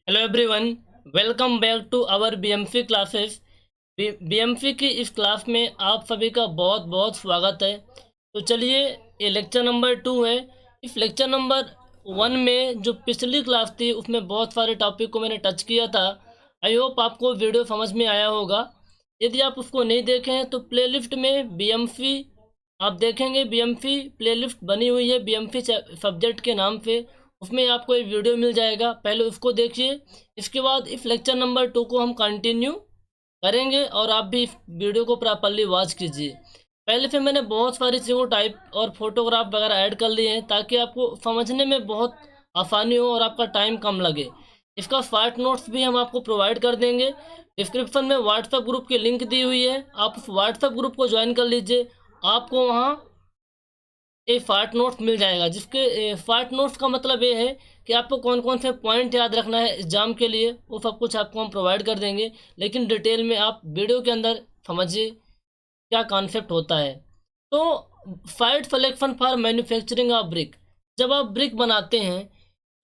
Hello everyone, welcome back to our BMC classes. BMC की इस class में आप सभी का बहुत बहुत स्वागत है। तो चलिए, ये लेक्चर नंबर 2 है। इस लेक्चर नंबर 1 में जो पिछली क्लास थी उसमें बहुत सारे टॉपिक को मैंने टच किया था। आई होप आपको वीडियो समझ में आया होगा। यदि आप उसको नहीं देखे हैं तो प्लेलिस्ट में बीएमसी आप देखेंगे, बीएमसी प्लेलिस्ट बनी हुई है बीएमसी सब्जेक्ट के नाम से। उसमें आपको एक वीडियो मिल जाएगा, पहले उसको देखिए। इसके बाद इस लेक्चर नंबर 2 को हम कंटिन्यू करेंगे और आप भी इस वीडियो को प्रॉपरली वॉच कीजिए। पहले से मैंने बहुत सारी चीज़ों टाइप और फोटोग्राफ वगैरह ऐड कर लिए हैं ताकि आपको समझने में बहुत आसानी हो और आपका टाइम कम लगे। इसका शॉर्ट नोट्स भी हम आपको प्रोवाइड कर देंगे। डिस्क्रिप्शन में व्हाट्सएप ग्रुप की लिंक दी हुई है, आप उस व्हाट्सएप ग्रुप को ज्वाइन कर लीजिए। आपको वहाँ एक शॉर्ट नोट्स मिल जाएगा, जिसके शॉर्ट नोट्स का मतलब ये है कि आपको कौन कौन से पॉइंट याद रखना है एग्जाम के लिए, वो सब कुछ आपको हम प्रोवाइड कर देंगे। लेकिन डिटेल में आप वीडियो के अंदर समझिए क्या कॉन्सेप्ट होता है। तो site selection for manufacturing of brick. जब आप ब्रिक बनाते हैं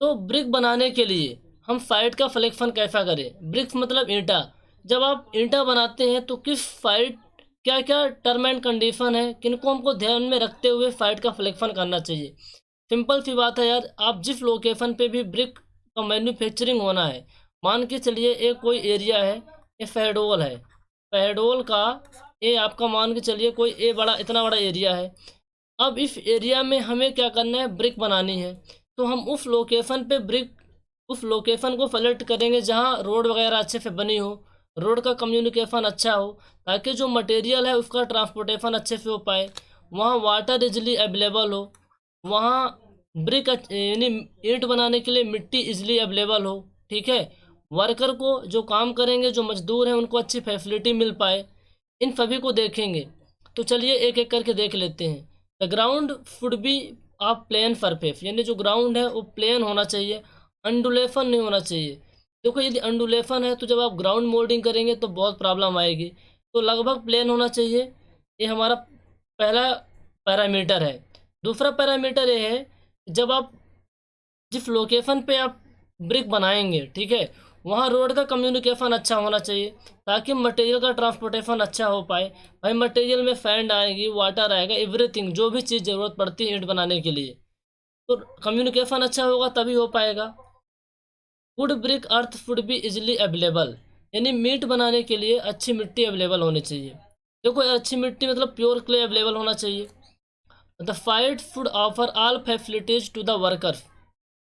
तो ब्रिक बनाने के लिए हम साइट का सिलेक्शन कैसा करें। ब्रिक्स मतलब ईंटा। जब आप ईंटा बनाते हैं तो किस साइट, क्या क्या टर्म एंड कंडीशन है, किनको हमको ध्यान में रखते हुए साइट का सिलेक्शन करना चाहिए। सिंपल सी बात है यार, आप जिस लोकेशन पे भी ब्रिक का मैन्युफैक्चरिंग होना है, मान के चलिए एक कोई एरिया है, ये शहडोल है, शहडोल का ये आपका मान के चलिए कोई ये बड़ा इतना बड़ा एरिया है। अब इस एरिया में हमें क्या करना है, ब्रिक बनानी है। तो हम उस लोकेशन पे ब्रिक, उस लोकेशन को सेलेक्ट करेंगे जहाँ रोड वगैरह अच्छे से बनी हो, रोड का कम्युनिकेशन अच्छा हो, ताकि जो मटेरियल है उसका ट्रांसपोर्टेशन अच्छे से हो पाए। वहाँ वाटर इजली अवेलेबल हो, वहाँ ब्रिक यानी ईंट बनाने के लिए मिट्टी इजली अवेलेबल हो। ठीक है, वर्कर को जो काम करेंगे, जो मजदूर हैं, उनको अच्छी फैसिलिटी मिल पाए, इन सभी को देखेंगे। तो चलिए एक एक करके देख लेते हैं। The ground should be of plane surface, यानी जो ग्राउंड है वो प्लेन होना चाहिए, अंडुलेशन नहीं होना चाहिए। देखो यदि अंडुलेशन है तो जब आप ग्राउंड मोल्डिंग करेंगे तो बहुत प्रॉब्लम आएगी। तो लगभग प्लेन होना चाहिए, ये हमारा पहला पैरामीटर है। दूसरा पैरामीटर ये है, जब आप जिस लोकेशन पे आप ब्रिक बनाएंगे, ठीक है, वहाँ रोड का कम्युनिकेशन अच्छा होना चाहिए ताकि मटेरियल का ट्रांसपोर्टेशन अच्छा हो पाए। भाई मटेरियल में सैंड आएगी, वाटर आएगा, एवरीथिंग जो भी चीज़ ज़रूरत पड़ती है ईंट बनाने के लिए, तो कम्युनिकेशन अच्छा होगा तभी हो पाएगा। Would brick earth should be easily available, यानी मीट बनाने के लिए अच्छी मिट्टी अवेलेबल होनी चाहिए। देखो अच्छी मिट्टी मतलब प्योर क्ले अवेलेबल होना चाहिए। The fight should offer all facilities to the workers.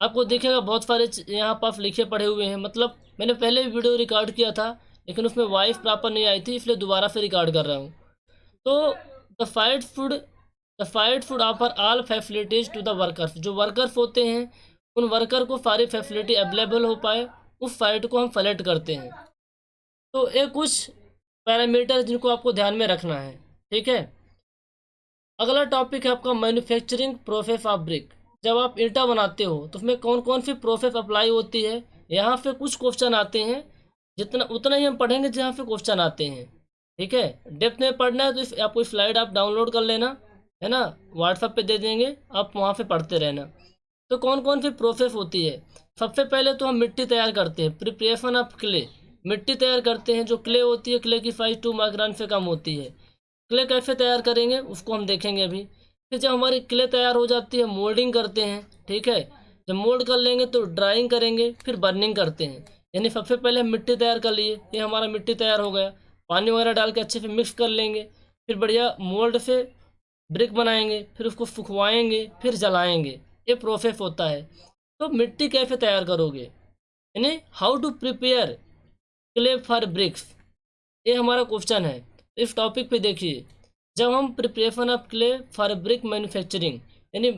आपको दिखेगा बहुत सारे यहाँ पास लिखे पढ़े हुए हैं, मतलब मैंने पहले भी वीडियो रिकॉर्ड किया था लेकिन उसमें वॉइस प्रॉपर नहीं आई थी, इसलिए दोबारा से रिकॉर्ड कर रहा हूँ। तो the fight should offer all facilities to the workers. जो वर्कर्स होते हैं उन वर्कर को सारी फैसिलिटी अवेलेबल हो पाए, उस साइट को हम सेलेक्ट करते हैं। तो ये कुछ पैरामीटर जिनको आपको ध्यान में रखना है। ठीक है, अगला टॉपिक है आपका मैन्युफैक्चरिंग प्रोसेस ऑफ ब्रिक। जब आप ईंटा बनाते हो तो उसमें कौन कौन सी प्रोसेस अप्लाई होती है, यहाँ पे कुछ क्वेश्चन आते हैं। जितना उतना ही हम पढ़ेंगे जहाँ पे क्वेश्चन आते हैं। ठीक है, डेप्थ में पढ़ना है तो आपको स्लाइड आप डाउनलोड कर लेना, है ना, व्हाट्सएप पे दे देंगे, आप वहाँ पे पढ़ते रहना। तो कौन कौन सी प्रोसेस होती है। सबसे पहले तो हम मिट्टी तैयार करते हैं, प्रिपरेशन ऑफ क्ले। मिट्टी तैयार करते हैं, जो क्ले होती है क्ले की साइज 2 माइक्रोन से कम होती है। क्ले कैसे तैयार करेंगे उसको हम देखेंगे अभी। फिर जब हमारी क्ले तैयार हो जाती है मोल्डिंग करते हैं। ठीक है, जब मोल्ड कर लेंगे तो ड्राइंग करेंगे, फिर बर्निंग करते हैं। यानी सबसे पहले हम मिट्टी तैयार कर लिए, ये हमारा मिट्टी तैयार हो गया, पानी वगैरह डाल के अच्छे से मिक्स कर लेंगे, फिर बढ़िया मोल्ड से ब्रिक बनाएंगे, फिर उसको सुखवाएंगे, फिर जलाएंगे। ये प्रोसेस होता है। तो मिट्टी कैसे तैयार करोगे, यानी how to prepare clay for bricks, ये हमारा क्वेश्चन है। इस टॉपिक पे देखिए, जब हम preparation of clay for brick manufacturing, यानी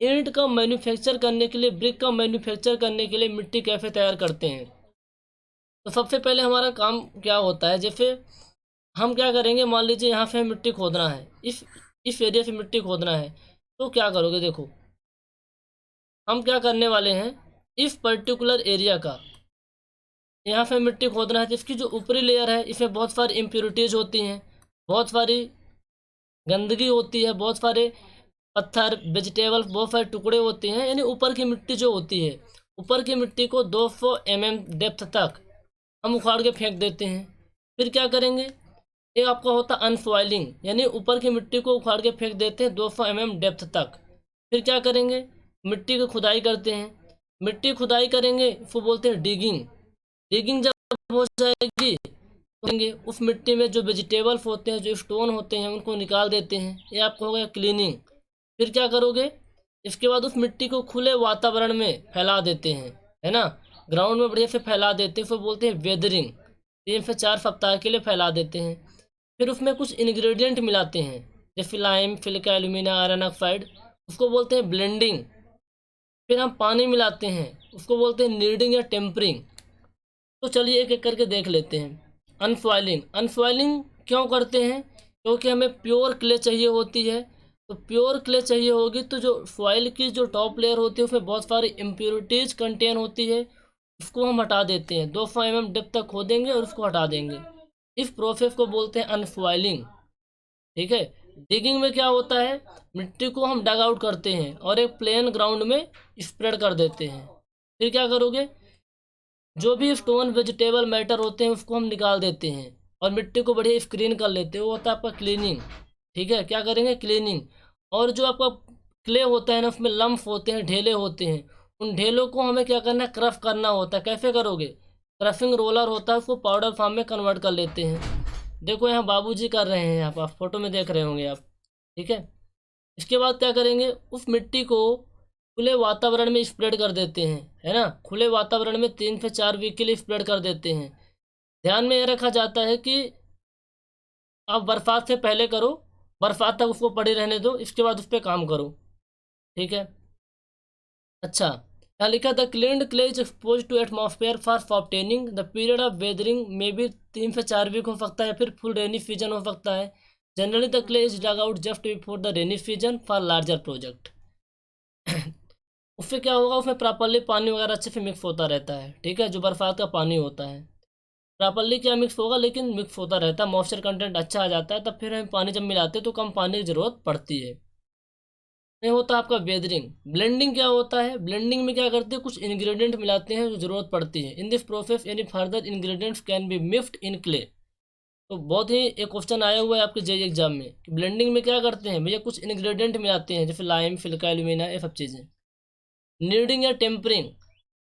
ईंट का मैन्युफैक्चर करने के लिए, ब्रिक का मैन्युफैक्चर करने के लिए मिट्टी कैसे तैयार करते हैं। तो सबसे पहले हमारा काम क्या होता है, जैसे हम क्या करेंगे, मान लीजिए यहाँ से मिट्टी खोदना है, इस एरिया से मिट्टी खोदना है, तो क्या करोगे, देखो हम क्या करने वाले हैं, इस पर्टिकुलर एरिया का यहाँ पे मिट्टी खोदना है, जिसकी जो ऊपरी लेयर है इसमें बहुत सारी इम्प्योरिटीज़ होती हैं, बहुत सारी गंदगी होती है, बहुत सारे पत्थर, वेजिटेबल्स, बहुत सारे टुकड़े होते हैं, यानी ऊपर की मिट्टी जो होती है ऊपर की मिट्टी को 200 mm डेप्थ तक हम उखाड़ के फेंक देते हैं। फिर क्या करेंगे, एक आपका होता है अनफॉइलिंग, यानी ऊपर की मिट्टी को उखाड़ के फेंक देते हैं 200 mm डेप्थ तक। फिर क्या करेंगे, मिट्टी की खुदाई करते हैं। मिट्टी खुदाई करेंगे, उसको बोलते हैं डिगिंग। डिगिंग जब हो जाएगी तो उस मिट्टी में जो वेजिटेबल्स होते हैं, जो स्टोन होते हैं, उनको निकाल देते हैं। ये आपको हो गया क्लीनिंग। फिर क्या करोगे, इसके बाद उस मिट्टी को खुले वातावरण में फैला देते हैं, है ना, ग्राउंड में बढ़िया से फैला देते हैं। फिर बोलते हैं वेदरिंग। 3 से 4 सप्ताह के लिए फैला देते हैं। फिर उसमें कुछ इंग्रेडिएंट मिलाते हैं, जैसे lime, silica, alumina, iron oxide, उसको बोलते हैं ब्लेंडिंग। फिर हम पानी मिलाते हैं, उसको बोलते हैं नीडिंग या टेम्परिंग। तो चलिए एक एक करके देख लेते हैं। अनफॉइलिंग, अनफॉइलिंग क्यों करते हैं, क्योंकि हमें प्योर क्ले चाहिए होती है। तो प्योर क्ले चाहिए होगी तो जो फॉइल की जो टॉप लेयर होती है उसमें बहुत सारी इम्प्योरिटीज कंटेन होती है, उसको हम हटा देते हैं। 200 mm डेप्थ तक खोदेंगे और उसको हटा देंगे। इस प्रोसेस को बोलते हैं अनफॉइलिंग। ठीक है। डिगिंग में क्या होता है, मिट्टी को हम डग आउट करते हैं और एक प्लेन ग्राउंड में स्प्रेड कर देते हैं। फिर क्या करोगे, जो भी स्टोन वेजिटेबल मैटर होते हैं उसको हम निकाल देते हैं और मिट्टी को बढ़िया स्क्रीन कर लेते हैं। वो होता है आपका क्लीनिंग। ठीक है, क्या करेंगे, क्लीनिंग। और जो आपका क्ले होता है ना, उसमें लम्फ होते हैं, ढेले होते हैं। उन ढेलों को हमें क्या करना है, क्रश करना होता है। कैसे करोगे, क्रशिंग रोलर होता है, उसको पाउडर फॉर्म में कन्वर्ट कर लेते हैं। देखो यहाँ बाबूजी कर रहे हैं, यहाँ पर आप फोटो में देख रहे होंगे आप। ठीक है। इसके बाद क्या करेंगे, उस मिट्टी को खुले वातावरण में स्प्रेड कर देते हैं, है ना। खुले वातावरण में 3 से 4 वीक के लिए स्प्रेड कर देते हैं। ध्यान में यह रखा जाता है कि आप बरसात से पहले करो, बरसात तक उसको पड़े रहने दो, इसके बाद उस पर काम करो। ठीक है। अच्छा, यहाँ लिखा था cleaned clay is expose to atmosphere for softening, the period of weathering में भी 3 से 4 वीक हो सकता है, फिर फुल रेनी सीजन हो सकता है। Generally the clay is dug out just before the rainy season for larger project. उससे क्या होगा, उसमें प्रॉपरली पानी वगैरह अच्छे से मिक्स होता रहता है। ठीक है, जो बरसात का पानी होता है प्रॉपरली क्या मिक्स होगा, लेकिन मिक्स होता रहता है, मॉइस्चर कंटेंट अच्छा आ जाता है। तब फिर हम पानी जब मिलाते हैं तो कम पानी की ज़रूरत पड़ती है। ये होता है आपका वेदरिंग। ब्लेंडिंग क्या होता है, ब्लेंडिंग में क्या करते हैं, कुछ इंग्रेडिएंट मिलाते हैं जो ज़रूरत पड़ती है। In this process any further ingredients can be mixed in clay. तो बहुत ही एक क्वेश्चन आया हुआ है आपके जेईई एग्जाम में कि ब्लेंडिंग में क्या करते हैं भैया, कुछ इंग्रेडिएंट मिलाते हैं, जैसे लाइम, सिलिका, एल्यूमिना, ये सब चीज़ें। नीडिंग या टेम्परिंग,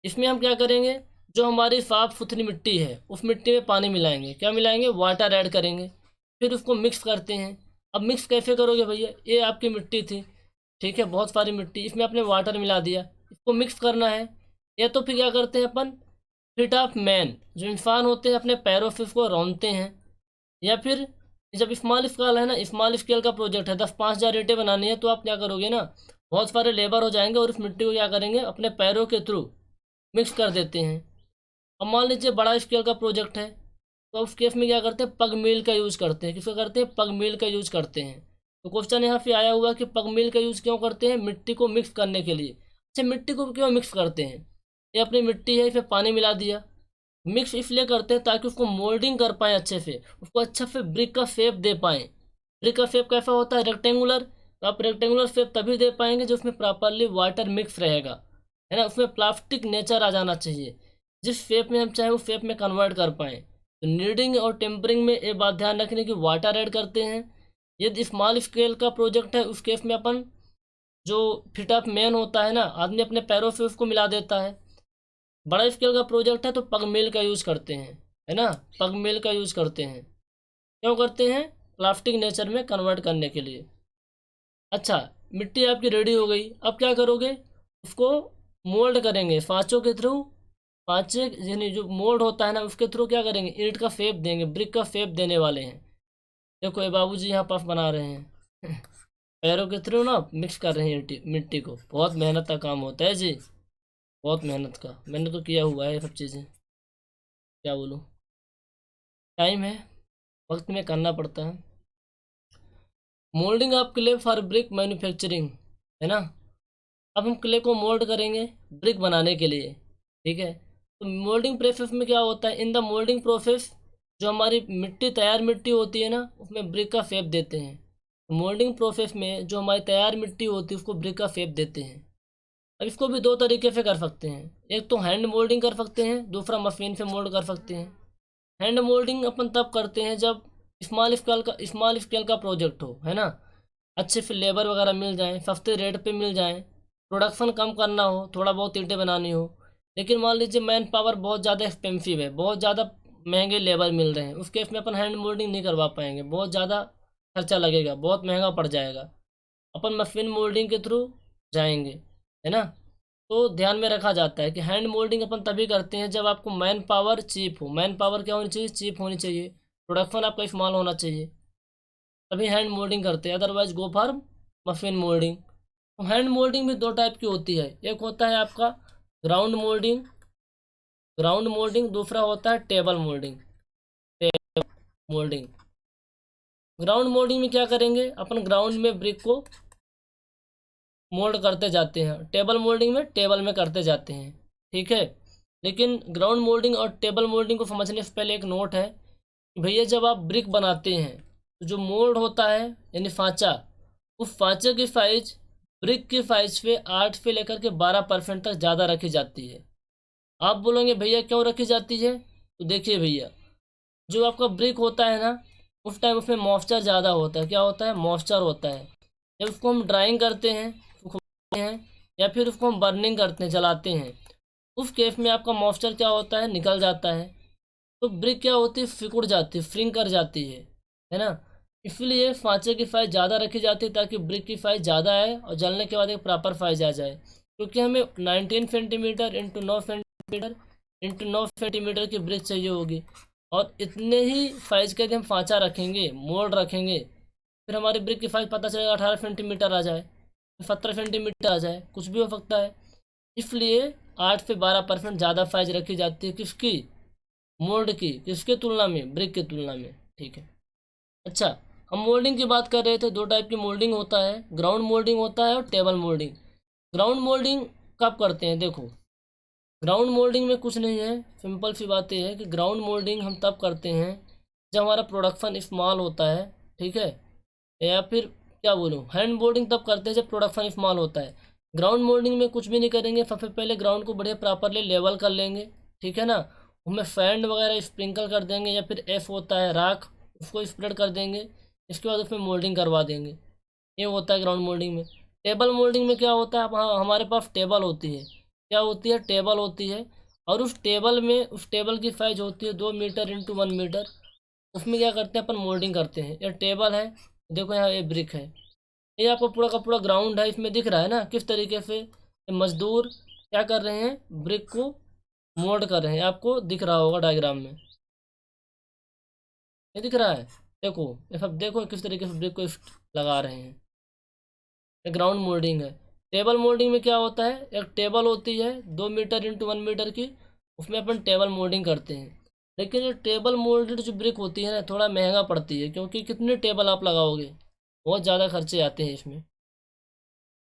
इसमें हम क्या करेंगे, जो हमारी साफ सुथरी मिट्टी है उस मिट्टी में पानी मिलाएंगे। क्या मिलाएंगे, वाटर ऐड करेंगे। फिर उसको मिक्स करते हैं। अब मिक्स कैसे करोगे भैया, ये आपकी मिट्टी थी, ठीक है, बहुत सारी मिट्टी, इसमें आपने वाटर मिला दिया, इसको मिक्स करना है। या तो फिर क्या करते हैं अपन, फिट ऑफ मैन, जो इंसान होते हैं अपने पैरों से उसको रौंदते हैं। या फिर जब स्मॉल स्केल है ना, स्मॉल स्केल का प्रोजेक्ट है, 10-5 हज़ार ईंटें बनानी है, तो आप क्या करोगे ना, बहुत सारे लेबर हो जाएंगे और उस मिट्टी को क्या करेंगे, अपने पैरों के थ्रू मिक्स कर देते हैं। अब मान लीजिए बड़ा स्केल का प्रोजेक्ट है, तो उस केस में क्या करते हैं, पग मिल का यूज़ करते हैं। किसका करते हैं, पग मिल का यूज़ करते हैं। तो क्वेश्चन यहाँ पे आया हुआ कि पग मिल का यूज़ क्यों करते हैं, मिट्टी को मिक्स करने के लिए। अच्छा, मिट्टी को क्यों मिक्स करते हैं, ये अपनी मिट्टी है, इसमें पानी मिला दिया, मिक्स इसलिए करते हैं ताकि उसको मोल्डिंग कर पाएँ अच्छे से, उसको अच्छा से ब्रिक का शेप दे पाएँ। ब्रिक का शेप कैसा होता है, रेक्टेंगुलर। तो आप रेक्टेंगुलर शेप तभी दे पाएंगे जो उसमें प्रॉपरली वाटर मिक्स रहेगा, है ना, उसमें प्लास्टिक नेचर आ जाना चाहिए, जिस शेप में हम चाहें उस शेप में कन्वर्ट कर पाएँ। तो नीडिंग और टेम्परिंग में ये बात ध्यान रखने की, वाटर ऐड करते हैं। यदि स्मॉल स्केल का प्रोजेक्ट है उस केस में अपन जो फिट ऑफ मैन होता है ना, आदमी अपने पैरों से उसको मिला देता है। बड़ा स्केल का प्रोजेक्ट है तो पग मिल का यूज़ करते हैं, है ना, पग मिल का यूज़ करते हैं। क्यों करते हैं, प्लास्टिक नेचर में कन्वर्ट करने के लिए। अच्छा, मिट्टी आपकी रेडी हो गई, अब क्या करोगे, उसको मोल्ड करेंगे सांचों के थ्रू। सांचे यानी जो मोल्ड होता है ना, उसके थ्रू क्या करेंगे, ईंट का शेप देंगे, ब्रिक का शेप देने वाले हैं। देखो ये बाबूजी यहाँ पफ बना रहे हैं पैरों के थ्रू ना मिक्स कर रहे हैं मिट्टी को। बहुत मेहनत का काम होता है जी, बहुत मेहनत का, मैंने तो किया हुआ है ये सब चीज़ें, क्या बोलूँ, टाइम है, वक्त में करना पड़ता है। Moulding of clay for brick manufacturing, है ना। अब हम क्ले को मोल्ड करेंगे ब्रिक बनाने के लिए। ठीक है, तो मोल्डिंग प्रोसेस में क्या होता है, इन द मोल्डिंग प्रोसेस जो हमारी मिट्टी तैयार मिट्टी होती है ना, उसमें ब्रिक का शेप देते हैं। मोल्डिंग प्रोसेस में जो हमारी तैयार मिट्टी होती है उसको ब्रिक का शेप देते हैं। अब इसको भी दो तरीके से कर सकते हैं, एक तो हैंड मोल्डिंग कर सकते हैं, दूसरा मशीन से मोल्ड कर सकते हैं। हैंड मोल्डिंग अपन तब करते हैं जब स्मॉल स्केल का प्रोजेक्ट हो, है ना, अच्छे से लेबर वगैरह मिल जाए, सस्ते रेट पे मिल जाए, प्रोडक्शन कम करना हो, थोड़ा बहुत ईंटें बनानी हो। लेकिन मान लीजिए मैन पावर बहुत ज़्यादा एक्सपेंसिव है, बहुत ज़्यादा महंगे लेबर मिल रहे हैं, उस केस में अपन हैंड मोल्डिंग नहीं करवा पाएंगे, बहुत ज़्यादा खर्चा लगेगा, बहुत महंगा पड़ जाएगा। अपन मशीन मोल्डिंग के थ्रू जाएंगे, है ना। तो ध्यान में रखा जाता है कि हैंड मोल्डिंग अपन तभी करते हैं जब आपको मैन पावर चीप हो। मैन पावर क्या होनी चाहिए? चीप होनी चाहिए, प्रोडक्शन आपका स्मॉल होना चाहिए, तभी हैंड मोल्डिंग करते हैं, otherwise go for machine moulding. तो हैंड मोल्डिंग भी दो टाइप की होती है, एक होता है आपका ग्राउंड मोल्डिंग, दूसरा होता है टेबल मोल्डिंग। ग्राउंड मोल्डिंग में क्या करेंगे, अपन ग्राउंड में ब्रिक को मोल्ड करते जाते हैं, टेबल मोल्डिंग में टेबल में करते जाते हैं, ठीक है। लेकिन ग्राउंड मोल्डिंग और टेबल मोल्डिंग को समझने से पहले एक नोट है कि भैया जब आप ब्रिक बनाते हैं तो जो मोल्ड होता है यानी फांचा, उस फांचे की साइज ब्रिक की साइज पे 8 से लेकर के 12% तक ज़्यादा रखी जाती है। आप बोलोगे भैया क्यों रखी जाती है? तो देखिए भैया, जो आपका ब्रिक होता है ना, उस टाइम उसमें मॉइस्चर ज़्यादा होता है। क्या होता है? मॉइस्चर होता है। जब उसको हम ड्राइंग करते हैं, सुखाते हैं, या फिर उसको हम बर्निंग करते हैं, जलाते हैं, उस केस में आपका मॉइस्चर क्या होता है? निकल जाता है। तो ब्रिक क्या होती है? सिकुड़ जाती है, श्रिंक कर जाती है ना। इसलिए फांचे की साइज ज़्यादा रखी जाती है ताकि ब्रिक की साइज ज़्यादा आए और जलने के बाद एक प्रॉपर साइज आ जाए। क्योंकि हमें 19 सेंटीमीटर इंटू 9 सेंटीमीटर की ब्रिक चाहिए होगी, और इतने ही साइज के यदि हम फांचा रखेंगे, मोल्ड रखेंगे, फिर हमारी ब्रिक की साइज पता चलेगा 18 सेंटीमीटर आ जाए, 17 सेंटीमीटर आ जाए, कुछ भी हो सकता है। इसलिए 8 से 12% ज़्यादा साइज रखी जाती है, किसकी? मोल्ड की। किसके तुलना में? ब्रिक की तुलना में, ठीक है। अच्छा, हम मोल्डिंग की बात कर रहे थे, दो टाइप की मोल्डिंग होता है, ग्राउंड मोल्डिंग होता है और टेबल मोल्डिंग। ग्राउंड मोल्डिंग कब करते हैं? देखो, ग्राउंड मोल्डिंग में कुछ नहीं है, सिंपल सी बात यह है कि ग्राउंड मोल्डिंग हम तब करते हैं जब हमारा प्रोडक्शन स्मॉल होता है, ठीक है। या फिर क्या बोलूँ, हैंड मोल्डिंग तब करते हैं जब प्रोडक्शन स्मॉल होता है। ग्राउंड मोल्डिंग में कुछ भी नहीं करेंगे, सबसे पहले ग्राउंड को बढ़िया प्रॉपरली लेवल कर लेंगे, ठीक है ना। उसमें सैंड वगैरह स्प्रिंकल कर देंगे, या फिर एफ होता है राख, उसको स्प्रेड कर देंगे। इसके बाद उसमें मोल्डिंग करवा देंगे। ये होता है ग्राउंड मोल्डिंग में। टेबल मोल्डिंग में क्या होता है, अब हाँ, हमारे पास टेबल होती है। क्या होती है? टेबल होती है। और उस टेबल की साइज होती है 2 मीटर इंटू 1 मीटर। उसमें क्या करते हैं अपन? मोल्डिंग करते हैं। ये टेबल है, देखो यहाँ ये ब्रिक है, ये आपको पूरा का पूरा ग्राउंड है। इसमें दिख रहा है ना किस तरीके से ये मजदूर क्या कर रहे हैं? ब्रिक को मोल्ड कर रहे हैं। आपको दिख रहा होगा डायग्राम में, ये दिख रहा है। देखो, ये सब देखो किस तरीके से ब्रिक को लगा रहे हैं। ये ग्राउंड मोल्डिंग है। टेबल मोल्डिंग में क्या होता है, एक टेबल होती है 2 मीटर इंटू 1 मीटर की, उसमें अपन टेबल मोल्डिंग करते हैं। लेकिन ये टेबल मोल्डेड जो ब्रिक होती है ना, थोड़ा महंगा पड़ती है, क्योंकि कितने टेबल आप लगाओगे, बहुत ज़्यादा खर्चे आते हैं इसमें।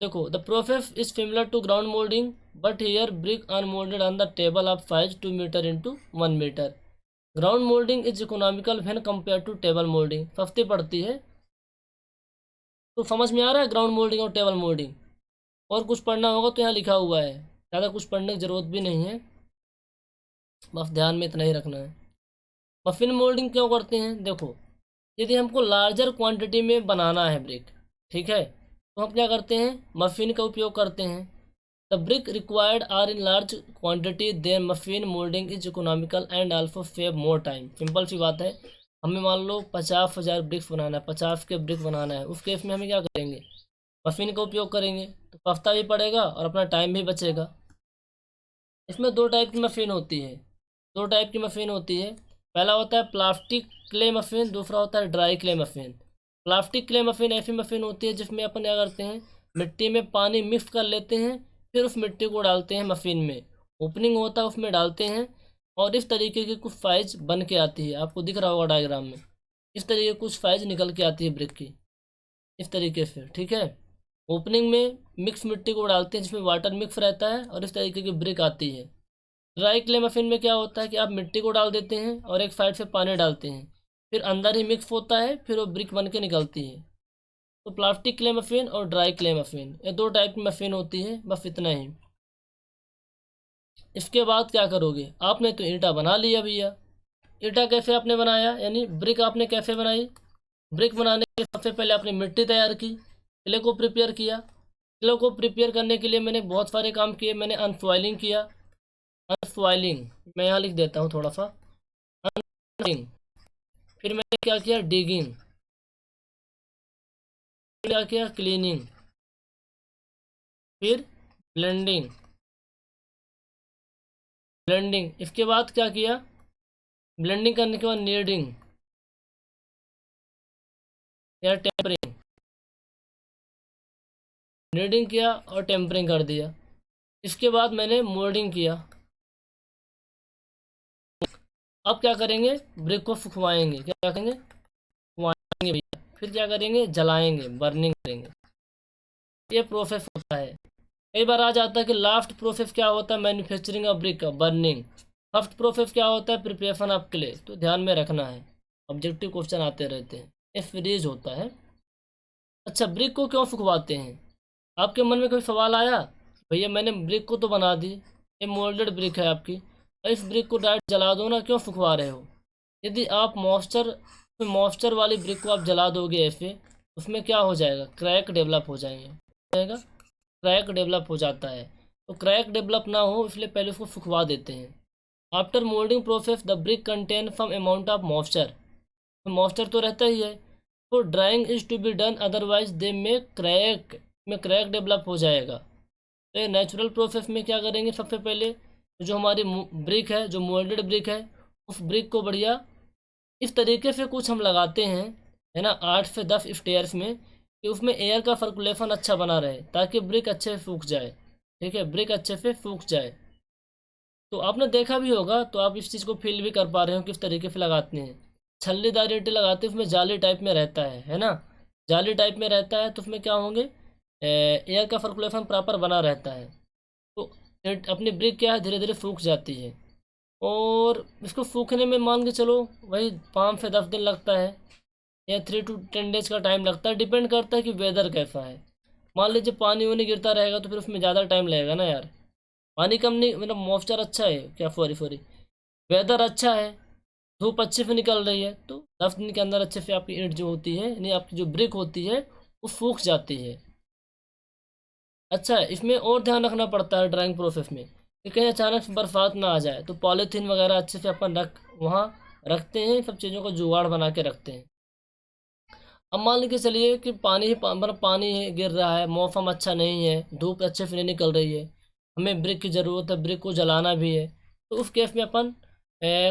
देखो, the process is similar to ground moulding, but here brick are moulded on the table of size 2 metre into 1 metre. Ground moulding is economical when compare to table moulding, सस्ती पड़ती है। तो समझ में आ रहा है ग्राउंड मोल्डिंग और टेबल मोल्डिंग? और कुछ पढ़ना होगा तो यहाँ लिखा हुआ है, ज़्यादा कुछ पढ़ने की ज़रूरत भी नहीं है, बस ध्यान में इतना ही रखना है। मफिन मोल्डिंग क्यों करते हैं? देखो, यदि हमको लार्जर क्वांटिटी में बनाना है ब्रिक, ठीक है, तो हम क्या करते हैं? मफिन का उपयोग करते हैं। The brick required are in large quantity, then muffin moulding is economical and also save more time. Simple सी बात है, हमें मान लो 50,000 ब्रिक्स बनाना है, 50 के ब्रिक बनाना है, उस केस में हमें क्या करेंगे? मफिन का उपयोग करेंगे, तो सस्ता भी पड़ेगा और अपना टाइम भी बचेगा। इसमें दो टाइप की मफिन होती है, दो टाइप की मफिन होती है। पहला होता है प्लास्टिक क्ले मफिन, दूसरा होता है dry clay muffin. Plastic clay muffin ऐसी मफिन होती है जिसमें अपन क्या करते हैं? मिट्टी में पानी मिक्स कर लेते हैं, फिर उस मिट्टी को डालते हैं मफिन में, ओपनिंग होता है उसमें डालते हैं, और इस तरीके की कुछ साइज बन के आती है। आपको दिख रहा होगा डायग्राम में, इस तरीके कुछ साइज निकल के आती है ब्रिक की, इस तरीके से, ठीक है। ओपनिंग में मिक्स मिट्टी को डालते हैं जिसमें वाटर मिक्स रहता है, और इस तरीके की ब्रिक आती है। ड्राई क्ले मफिन में क्या होता है कि आप मिट्टी को डाल देते हैं और एक साइड से पानी डालते हैं, फिर अंदर ही मिक्स होता है, फिर वो ब्रिक बन के निकलती है। तो प्लास्टिक क्ले मफिन और ड्राई क्ले मफिन, ये दो टाइप की मफिन होती है, बस इतना ही। इसके बाद क्या करोगे, आपने तो ईंटा बना लिया भैया। ईंटा कैसे आपने बनाया, यानी ब्रिक आपने कैसे बनाई। ब्रिक बनाने के लिए सबसे पहले आपने मिट्टी तैयार की, क्ले को प्रिपेयर किया। क्ले को प्रिपेयर करने के लिए मैंने बहुत सारे काम किए। मैंने अनफॉइलिंग किया, अनफॉइलिंग मैं यहाँ लिख देता हूँ थोड़ा सा, अनफॉइलिंग। फिर मैंने क्या किया, डिगिंग। क्या किया, क्लीनिंग। फिर ब्लेंडिंग, ब्लेंडिंग। इसके बाद क्या किया, ब्लेंडिंग करने के बाद नीडिंग या टेम्परिंग, नीडिंग किया और टेम्परिंग कर दिया। इसके बाद मैंने मोल्डिंग किया। अब क्या करेंगे, ब्रिक को फुकवाएंगे। क्या करेंगे, फुकवाएंगे भैया। फिर क्या करेंगे, जलाएंगे, बर्निंग करेंगे। ये प्रोसेस होता है। कई बार आ जाता है कि लास्ट प्रोसेस क्या होता है, मैन्युफैक्चरिंग ऑफ ब्रिक का, बर्निंग। फर्स्ट प्रोसेस क्या होता है, प्रिपरेशन ऑफ क्ले। तो ध्यान में रखना है, ऑब्जेक्टिव क्वेश्चन आते रहते हैं, ये फ्रीज होता है। अच्छा, ब्रिक को क्यों फुकवाते हैं, आपके मन में कोई सवाल आया। भैया मैंने ब्रिक को तो बना दी, ये मोल्डेड ब्रिक है आपकी, इस ब्रिक को डायरेक्ट जला दो ना, क्यों फुकवा रहे हो। यदि आप मॉइस्चर वाली ब्रिक को आप जला दोगे ऐसे, उसमें क्या हो जाएगा, क्रैक डेवलप हो जाएगा, क्रैक डेवलप हो जाता है। तो क्रैक डेवलप ना हो इसलिए पहले उसको फुकवा देते हैं। After moulding process the brick contain some amount of moisture, moisture तो रहता ही है। तो drying is to be done, otherwise they may crack develop हो जाएगा। तो नेचुरल प्रोसेस में क्या करेंगे, सबसे पहले जो हमारी ब्रिक है, जो मोल्डेड ब्रिक है, उस ब्रिक को बढ़िया इस तरीके से कुछ हम लगाते हैं, है ना, 8 से 10 स्टेयर्स में, कि उसमें एयर का सर्कुलेशन अच्छा बना रहे, ताकि ब्रिक अच्छे से सूख जाए। ठीक है, ब्रिक अच्छे से सूख जाए। तो आपने देखा भी होगा, तो आप इस चीज़ को फील भी कर पा रहे हो किस तरीके से लगाते हैं। छल्लीदार ईंटें लगाते हैं, उसमें जाली टाइप में रहता है ना, जाली टाइप में रहता है, तो उसमें क्या होंगे, एयर का सर्कुलेशन प्रॉपर बना रहता है। तो अपनी ब्रिक क्या है, धीरे धीरे सूख जाती है। और इसको सूखने में मान के चलो वही 5 से 10 दिन लगता है, या 3 to 10 डेज का टाइम लगता है, डिपेंड करता है कि वेदर कैसा है। मान लीजिए पानी वानी गिरता रहेगा तो फिर उसमें ज़्यादा टाइम लगेगा ना यार। पानी कम नहीं, मतलब मॉइस्चर अच्छा है, क्या सॉरी वेदर अच्छा है, धूप अच्छे से निकल रही है, तो 10 दिन के अंदर अच्छे से आपकी ईंट जो होती है, यानी आपकी जो ब्रिक होती है, वो सूख जाती है। अच्छा, इसमें और ध्यान रखना पड़ता है ड्राइंग प्रोसेस में, कि कहीं अचानक से बरसात ना आ जाए, तो पॉलीथीन वगैरह अच्छे से अपन वहाँ रखते हैं, सब चीज़ों का जुगाड़ बना के रखते हैं। अब मान लीजिए चलिए कि मतलब पानी है गिर रहा है, मौसम अच्छा नहीं है, धूप अच्छे से नहीं निकल रही है, हमें ब्रिक की ज़रूरत है, ब्रिक को जलाना भी है। तो उस केस में अपन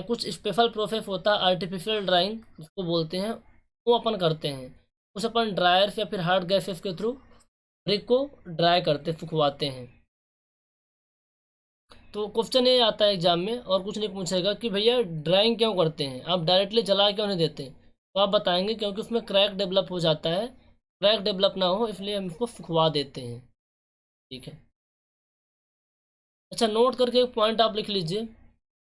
कुछ स्पेशल प्रोसेस होता है, आर्टिफिशियल ड्राइंग उसको बोलते हैं, वो अपन करते हैं। उस अपन ड्रायर या फिर हार्ड गैसेस के थ्रू ब्रिक को ड्राई करते, सुखवाते हैं। तो क्वेश्चन ये आता है एग्जाम में, और कुछ नहीं पूछेगा कि भैया ड्राइंग क्यों करते हैं, आप डायरेक्टली जला क्यों नहीं देते, तो आप बताएंगे क्योंकि उसमें क्रैक डेवलप हो जाता है, क्रैक डेवलप ना हो इसलिए हम इसको सुखवा देते हैं। ठीक है, अच्छा नोट करके एक पॉइंट आप लिख लीजिए,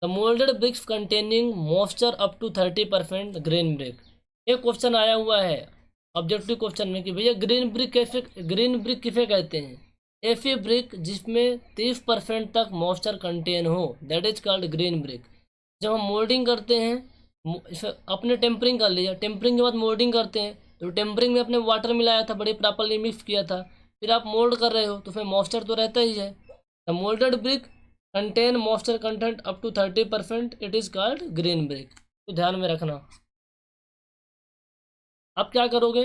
the moulded bricks containing moisture up to 30% green brick. एक क्वेश्चन आया हुआ है ऑब्जेक्टिव क्वेश्चन में कि भैया ग्रीन ब्रिक किसे कहते हैं। ऐसी ब्रिक जिसमें 30% तक मॉइस्चर कंटेन हो, that is called green brick. जब हम मोल्डिंग करते हैं, अपने टेम्परिंग कर लिया, टेम्परिंग के बाद मोल्डिंग करते हैं, तो टेम्परिंग में अपने वाटर मिलाया था, बड़े प्रॉपरली मिक्स किया था, फिर आप मोल्ड कर रहे हो तो उसमें मॉइस्चर तो रहता ही है। The moulded brick contain moisture content up to 30%, it is called green brick. तो ध्यान में रखना। अब क्या करोगे,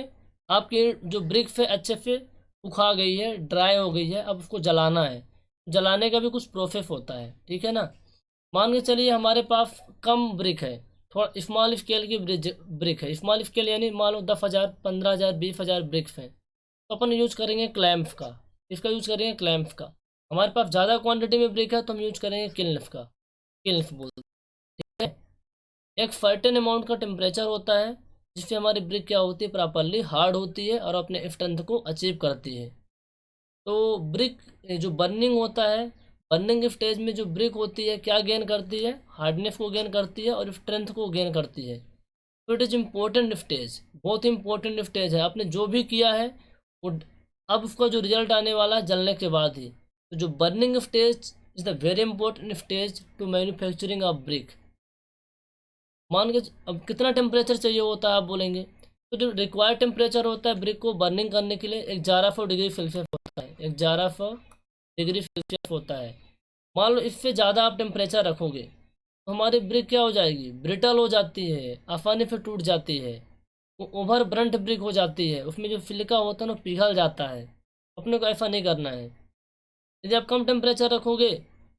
आपकी जो ब्रिक से अच्छे से सुखा गई है, ड्राई हो गई है, अब उसको जलाना है। जलाने का भी कुछ प्रोसेस होता है, ठीक है ना। मान के चलिए हमारे पास कम ब्रिक है, थोड़ा स्मॉल स्केल की ब्रिक है, स्मॉल स्केल यानी मान लो 10,000 15,000 20,000 ब्रिक्स हैं, तो अपन यूज करेंगे क्लैम्प का। इसका यूज करेंगे क्लैम्प का। हमारे पास ज़्यादा क्वांटिटी में ब्रिक है तो हम यूज करेंगे किल्फ का, किल्फ बोलते हैं। एक सर्टेन अमाउंट का टेम्परेचर होता है जिससे हमारी ब्रिक क्या होती है, प्रॉपरली हार्ड होती है और अपने स्ट्रेंथ को अचीव करती है। तो ब्रिक जो बर्निंग होता है, बर्निंग स्टेज में जो ब्रिक होती है क्या गेन करती है, हार्डनेस को गेन करती है और स्ट्रेंथ को गेन करती है। तो इट इज़ इम्पोर्टेंट स्टेज, बहुत ही इम्पोर्टेंट स्टेज है। आपने जो भी किया है वो अब उसका जो रिजल्ट आने वाला है जलने के बाद ही। तो जो burning stage is the very important stage to manufacturing of brick. मान के अब कितना टेम्परेचर चाहिए होता है आप बोलेंगे, तो जो रिक्वायर्ड टेम्परेचर होता है ब्रिक को बर्निंग करने के लिए 1100 डिग्री सेल्सियस होता है, 1100 डिग्री सेल्सियस होता है। मान लो इससे ज़्यादा आप टेम्परेचर रखोगे तो हमारी ब्रिक क्या हो जाएगी, ब्रिटल हो जाती है, आसानी से टूट जाती है, वो ओवर ब्रंट ब्रिक हो जाती है, उसमें जो सिलिका होता है ना पिघल जाता है। अपने को ऐसा नहीं करना है। यदि आप कम टेम्परेचर रखोगे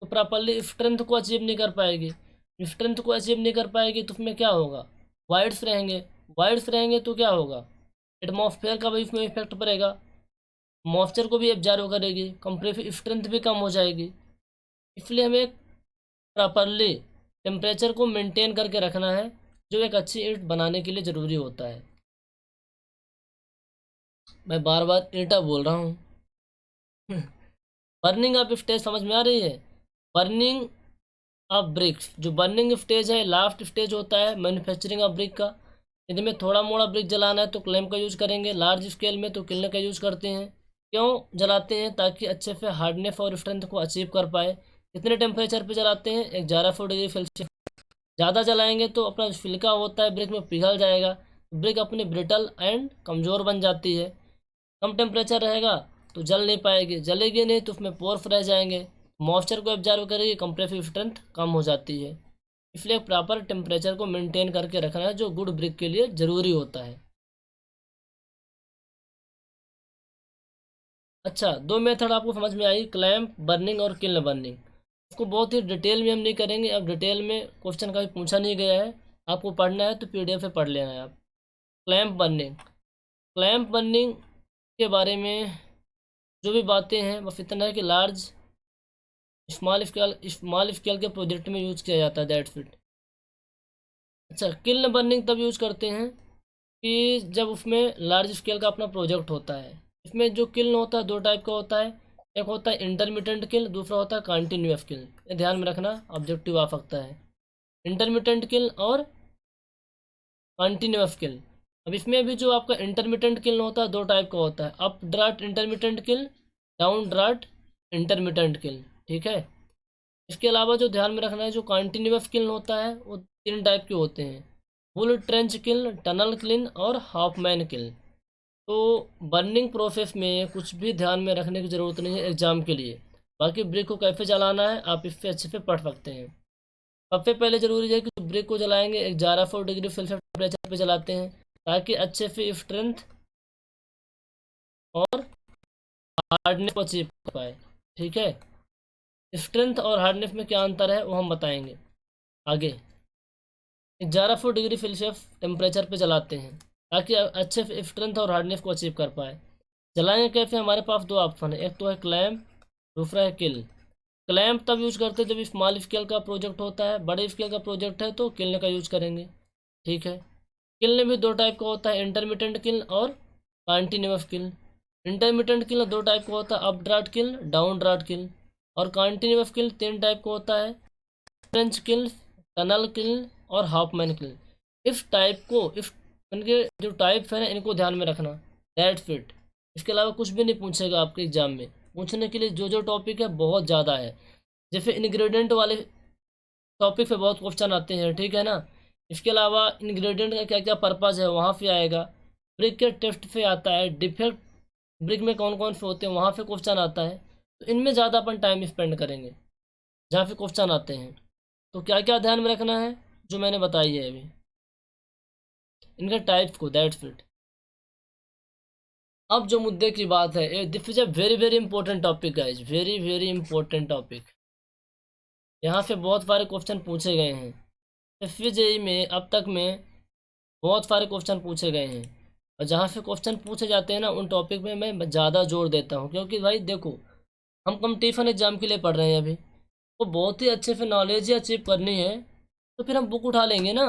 तो प्रॉपरली स्ट्रेंथ को अचीव नहीं कर पाएगी। स्ट्रेंथ को अचीव नहीं कर पाएगी तो उसमें क्या होगा, वाइड्स रहेंगे। वाइड्स रहेंगे तो क्या होगा, एटमॉस्फेयर का भी इसमें इफेक्ट पड़ेगा, मॉइस्चर को भी एब्जॉर्व करेगी, कंप्रेसिव स्ट्रेंथ भी कम हो जाएगी। इसलिए हमें प्रॉपरली टेम्परेचर को मेंटेन करके रखना है, जो एक अच्छी ईंट बनाने के लिए ज़रूरी होता है। मैं बार बार ईंटा बोल रहा हूँ। बर्निंग ऑफ स्टेज समझ में आ रही है। बर्निंग ऑफ ब्रिक्स, जो बर्निंग स्टेज है लास्ट स्टेज होता है मैन्युफैक्चरिंग ऑफ ब्रिक का। यदि में थोड़ा मोड़ा ब्रिक जलाना है तो क्लैम्प का यूज़ करेंगे, लार्ज स्केल में तो किलने का यूज़ करते हैं। क्यों जलाते हैं, ताकि अच्छे से हार्डनेस और स्ट्रेंथ को अचीव कर पाए। कितने टेम्परेचर पे जलाते हैं, 1100 डिग्री सेल्सियस। ज़्यादा जलाएंगे तो अपना जो सिलिका होता है ब्रिक में पिघल जाएगा, ब्रिक अपनी ब्रिटल एंड कमज़ोर बन जाती है। कम टेम्परेचर रहेगा तो जल नहीं पाएगी, जलेगी नहीं तो उसमें पोर्स रह जाएंगे, मॉइस्चर को एब्जॉर्व करेगी, कंप्रेसिव स्ट्रेंथ कम हो जाती है। इसलिए प्रॉपर टेम्परेचर को मेंटेन करके रखना है, जो गुड ब्रिक के लिए ज़रूरी होता है। अच्छा, दो मेथड आपको समझ में आई, क्लैम्प बर्निंग और किल्न बर्निंग। इसको बहुत ही डिटेल में हम नहीं करेंगे, अब डिटेल में क्वेश्चन कभी पूछा नहीं गया है। आपको पढ़ना है तो पीडीएफ पे पढ़ लेना है आप। क्लैम्प बर्निंग, क्लैम्प बर्निंग के बारे में जो भी बातें हैं बस इतना है कि लार्ज स्मॉल स्केल के प्रोजेक्ट में यूज़ किया जाता है, दैट्स इट। अच्छा, किल्न बर्निंग तब यूज़ करते हैं कि जब उसमें लार्ज स्केल का अपना प्रोजेक्ट होता है। इसमें जो किल्न होता है दो टाइप का होता है, एक होता है इंटरमिटेंट किल्न, दूसरा होता है कंटिन्यूअस किल्न। ये ध्यान में रखना, ऑब्जेक्टिव आ सकता है। इंटरमिटेंट किल्न और कंटिन्यूअस किल्न। अब इसमें भी जो आपका इंटरमिटेंट किल्न होता है दो टाइप का होता है, up draft intermittent kiln, down draft intermittent kiln, ठीक है। इसके अलावा जो ध्यान में रखना है, जो कंटिन्यूअस किल्न होता है वो तीन टाइप के होते हैं, full trench kiln, tunnel kiln और हाफमैन किल्न। तो बर्निंग प्रोसेस में कुछ भी ध्यान में रखने की ज़रूरत नहीं है एग्जाम के लिए। बाकी ब्रिक को कैसे जलाना है आप इस पे अच्छे से पढ़ सकते हैं। सबसे पहले ज़रूरी है कि ब्रिक को जलाएंगे 1100 डिग्री सेल्सियस टेम्परेचर पे जलाते हैं, ताकि अच्छे से स्ट्रेंथ और हार्डनेस को अचीव कर पाए, ठीक है। स्ट्रेंथ और हार्डनेस में क्या अंतर है वो हम बताएंगे आगे। 1100 डिग्री सेल्सियस टेम्परेचर पे जलाते हैं ताकि अच्छे से स्ट्रेंथ और हार्डनेस को अचीव कर पाए। जलाएंगे कैसे, हमारे पास दो ऑप्शन है, एक तो है क्लैम्प, दूसरा है किल। क्लैम्प तब यूज़ करते हैं जब स्मॉल स्केल का प्रोजेक्ट होता है, बड़े स्केल का प्रोजेक्ट है तो किल्न का यूज़ करेंगे, ठीक है। किल्न भी दो टाइप का होता है, इंटरमिटेंट किल्न और कंटिन्यूअस किल्न। इंटरमिटेंट किल्न दो टाइप का होता है, up draft kiln, down draft kiln. और कंटिन्यूअस किल्न तीन टाइप का होता है, फ्रेंच किल्न, टनल किल्न और हाफमैन किल्न। इस इनके जो टाइप है ना इनको ध्यान में रखना, दैट्स इट। इसके अलावा कुछ भी नहीं पूछेगा आपके एग्जाम में। पूछने के लिए जो जो टॉपिक है बहुत ज़्यादा है, जैसे इंग्रेडिएंट वाले टॉपिक पे बहुत क्वेश्चन आते हैं, ठीक है ना। इसके अलावा इंग्रेडिएंट का क्या क्या पर्पज़ है वहाँ पे आएगा, ब्रिक के टेस्ट पे आता है, डिफेक्ट ब्रिक में कौन कौन से होते हैं वहाँ पे क्वेश्चन आता है। तो इनमें ज़्यादा अपन टाइम स्पेंड करेंगे जहाँ पे क्वेश्चन आते हैं। तो क्या क्या ध्यान में रखना है जो मैंने बताई है अभी, इनके टाइप्स को, दैट्स इट। अब जो मुद्दे की बात है, this is a very very important topic guys, very very important topic. यहाँ से बहुत सारे क्वेश्चन पूछे गए हैं, एफजेई में अब तक में बहुत सारे क्वेश्चन पूछे गए हैं। और जहाँ से क्वेश्चन पूछे जाते हैं ना उन टॉपिक में मैं ज़्यादा जोर देता हूँ, क्योंकि भाई देखो हम कंपटीशन एग्जाम के लिए पढ़ रहे हैं अभी, तो बहुत ही अच्छे से नॉलेज ही अचीव करनी है तो फिर हम बुक उठा लेंगे ना,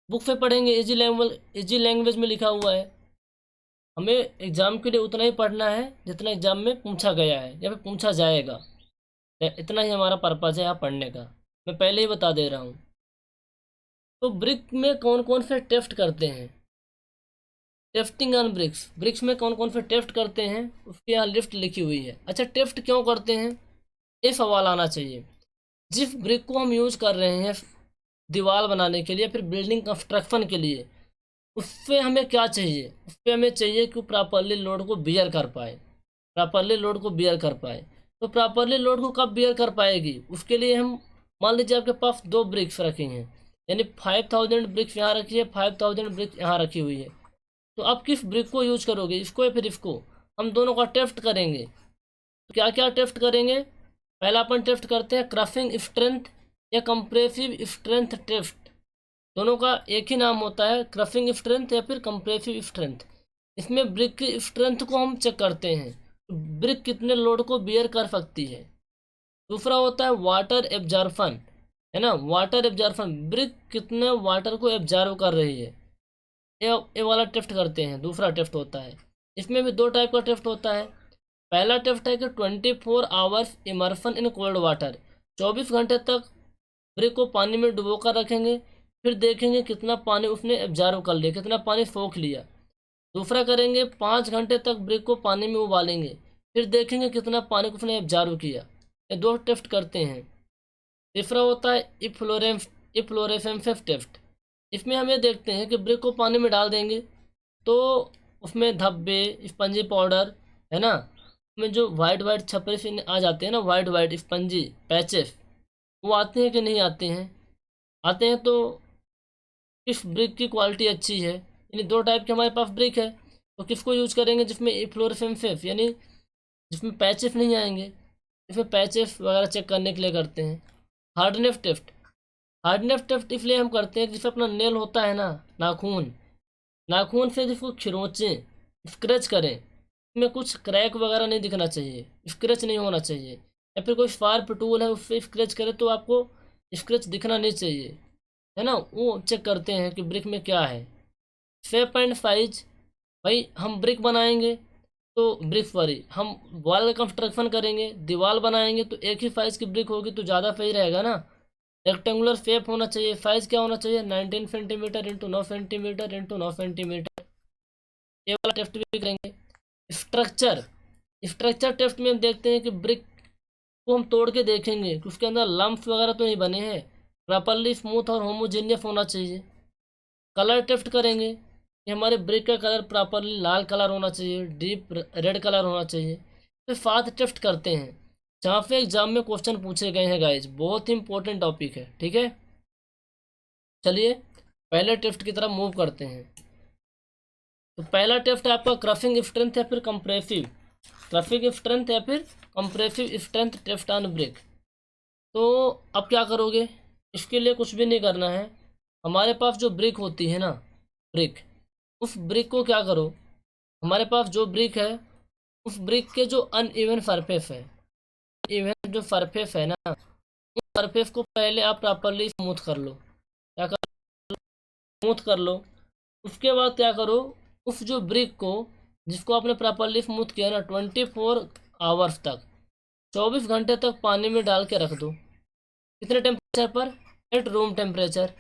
बुक से पढ़ेंगे, इजी लैंग्वेज में लिखा हुआ है। हमें एग्ज़ाम के लिए उतना ही पढ़ना है जितना एग्ज़ाम में पूछा गया है या फिर पूछा जाएगा, इतना ही हमारा पर्पज़ है यहाँ पढ़ने का, मैं पहले ही बता दे रहा हूँ। तो ब्रिक में कौन कौन से टेस्ट करते हैं, टेस्टिंग ऑन ब्रिक्स, ब्रिक्स में कौन कौन से टेस्ट करते हैं उसकी यहाँ लिस्ट लिखी हुई है। अच्छा, टेस्ट क्यों करते हैं, ये सवाल आना चाहिए। जिस ब्रिक को हम यूज़ कर रहे हैं दीवार बनाने के लिए, फिर बिल्डिंग कंस्ट्रक्शन के लिए, उससे हमें क्या चाहिए, उससे हमें चाहिए कि वो प्रॉपरली लोड को बियर कर पाए, प्रॉपरली लोड को बियर कर पाए। तो प्रॉपरली लोड को कब बियर कर पाएगी, उसके लिए हम, मान लीजिए आपके पास 2 ब्रिक्स रखी हैं, यानी 5000 ब्रिक्स यहाँ रखी है, 5000 ब्रिक्स यहाँ रखी हुई है। तो आप किस ब्रिक को यूज करोगे, इसको या फिर इसको, हम दोनों का टेस्ट करेंगे। तो क्या क्या टेस्ट करेंगे, पहला अपन टेस्ट करते हैं क्रशिंग स्ट्रेंथ या कंप्रेसिव स्ट्रेंथ टेस्ट। दोनों का एक ही नाम होता है, क्रशिंग स्ट्रेंथ या फिर कंप्रेसिव स्ट्रेंथ। इसमें ब्रिक की स्ट्रेंथ को हम चेक करते हैं, ब्रिक कितने लोड को बियर कर सकती है। दूसरा होता है वाटर एब्जॉर्प्शन, है ना, वाटर एब्जॉर्प्शन, ब्रिक कितने वाटर को एब्जॉर्व कर रही है, ये वाला टेस्ट करते हैं। दूसरा टेस्ट होता है, इसमें भी 2 टाइप का टेस्ट होता है। पहला टेस्ट है कि 24 hours immersion in cold water, 24 घंटे तक ब्रिक को पानी में डुबो कर रखेंगे, फिर देखेंगे कितना पानी उसने एब्जॉर्व कर लिया, कितना पानी सोख लिया। दूसरा करेंगे 5 घंटे तक ब्रिक को पानी में उबालेंगे, फिर देखेंगे कितना पानी उसने एब्जॉर्व किया। ये 2 टेस्ट करते हैं। तीसरा होता है इफ्लोरेसेंस टेस्ट। इसमें हम ये देखते हैं कि ब्रिक को पानी में डाल देंगे तो उसमें धब्बे, स्पंजी पाउडर, है ना, उसमें जो वाइट वाइट छपरे से आ जाते हैं ना, वाइट वाइट स्पंजी पैचेस, वो आते हैं कि नहीं आते हैं, आते हैं। तो किस ब्रिक की क्वालिटी अच्छी है, यानी 2 टाइप के हमारे पास ब्रिक है, तो किसको यूज करेंगे, जिसमें इफ्लोरेसेंस यानी जिसमें पैचेस नहीं आएंगे, इसमें पैचेस वगैरह चेक करने के लिए करते हैं। हार्डनेस टेस्ट, हार्डनेस टेस्ट इसलिए हम करते हैं जिससे अपना नेल होता है ना, नाखून, नाखून से जिसको खिरोचें, स्क्रैच करें, इसमें कुछ क्रैक वगैरह नहीं दिखना चाहिए, स्क्रैच नहीं होना चाहिए। या फिर कोई शार्प टूल है उससे स्क्रैच करें तो आपको स्क्रैच दिखना नहीं चाहिए, है ना, वो चेक करते हैं कि ब्रिक में क्या है। शेप एंड साइज, भाई हम ब्रिक बनाएंगे तो ब्रिक सॉरी हम वॉल कंस्ट्रक्शन करेंगे, दीवार बनाएंगे तो एक ही साइज की ब्रिक होगी तो ज़्यादा सही रहेगा ना। रेक्टेंगुलर शेप होना चाहिए, साइज क्या होना चाहिए, 19 centimetre into 9 centimetre into 9 centimetre. ये वाला टेस्ट भी करेंगे। स्ट्रक्चर, स्ट्रक्चर टेस्ट में हम देखते हैं कि ब्रिक को हम तोड़ के देखेंगे कि उसके अंदर लम्प्स वगैरह तो नहीं बने हैं, प्रॉपरली स्मूथ और होमोजेनियस होना चाहिए। कलर टेस्ट करेंगे कि हमारे ब्रिक का कलर प्रॉपरली लाल कलर होना चाहिए, डीप रेड कलर होना चाहिए। फिर फाथ टेस्ट करते हैं, जहाँ पे एग्जाम में क्वेश्चन पूछे गए हैं गाइज, बहुत ही इंपॉर्टेंट टॉपिक है, ठीक है। चलिए पहले टेस्ट की तरफ मूव करते हैं। तो पहला टेस्ट है आपका क्रशिंग स्ट्रेंथ या फिर कंप्रेसिव, क्रशिंग स्ट्रेंथ या फिर compressive strength test on brick. तो अब क्या करोगे, इसके लिए कुछ भी नहीं करना है। हमारे पास जो ब्रिक होती है ना, ब्रिक, उस ब्रिक को क्या करो, हमारे पास जो ब्रिक है उस ब्रिक के जो अनइवन सरफेस है, इवन जो सरफेस है ना, उस सरफेस को पहले आप प्रॉपरली स्मूथ कर लो। क्या कर, स्मूथ कर लो। उसके बाद क्या करो, उस जो ब्रिक को जिसको आपने प्रॉपरली स्मूथ किया ना, 24 आवर्स तक, 24 घंटे तक पानी में डाल के रख दो। कितने टेम्परेचर पर, at room temperature,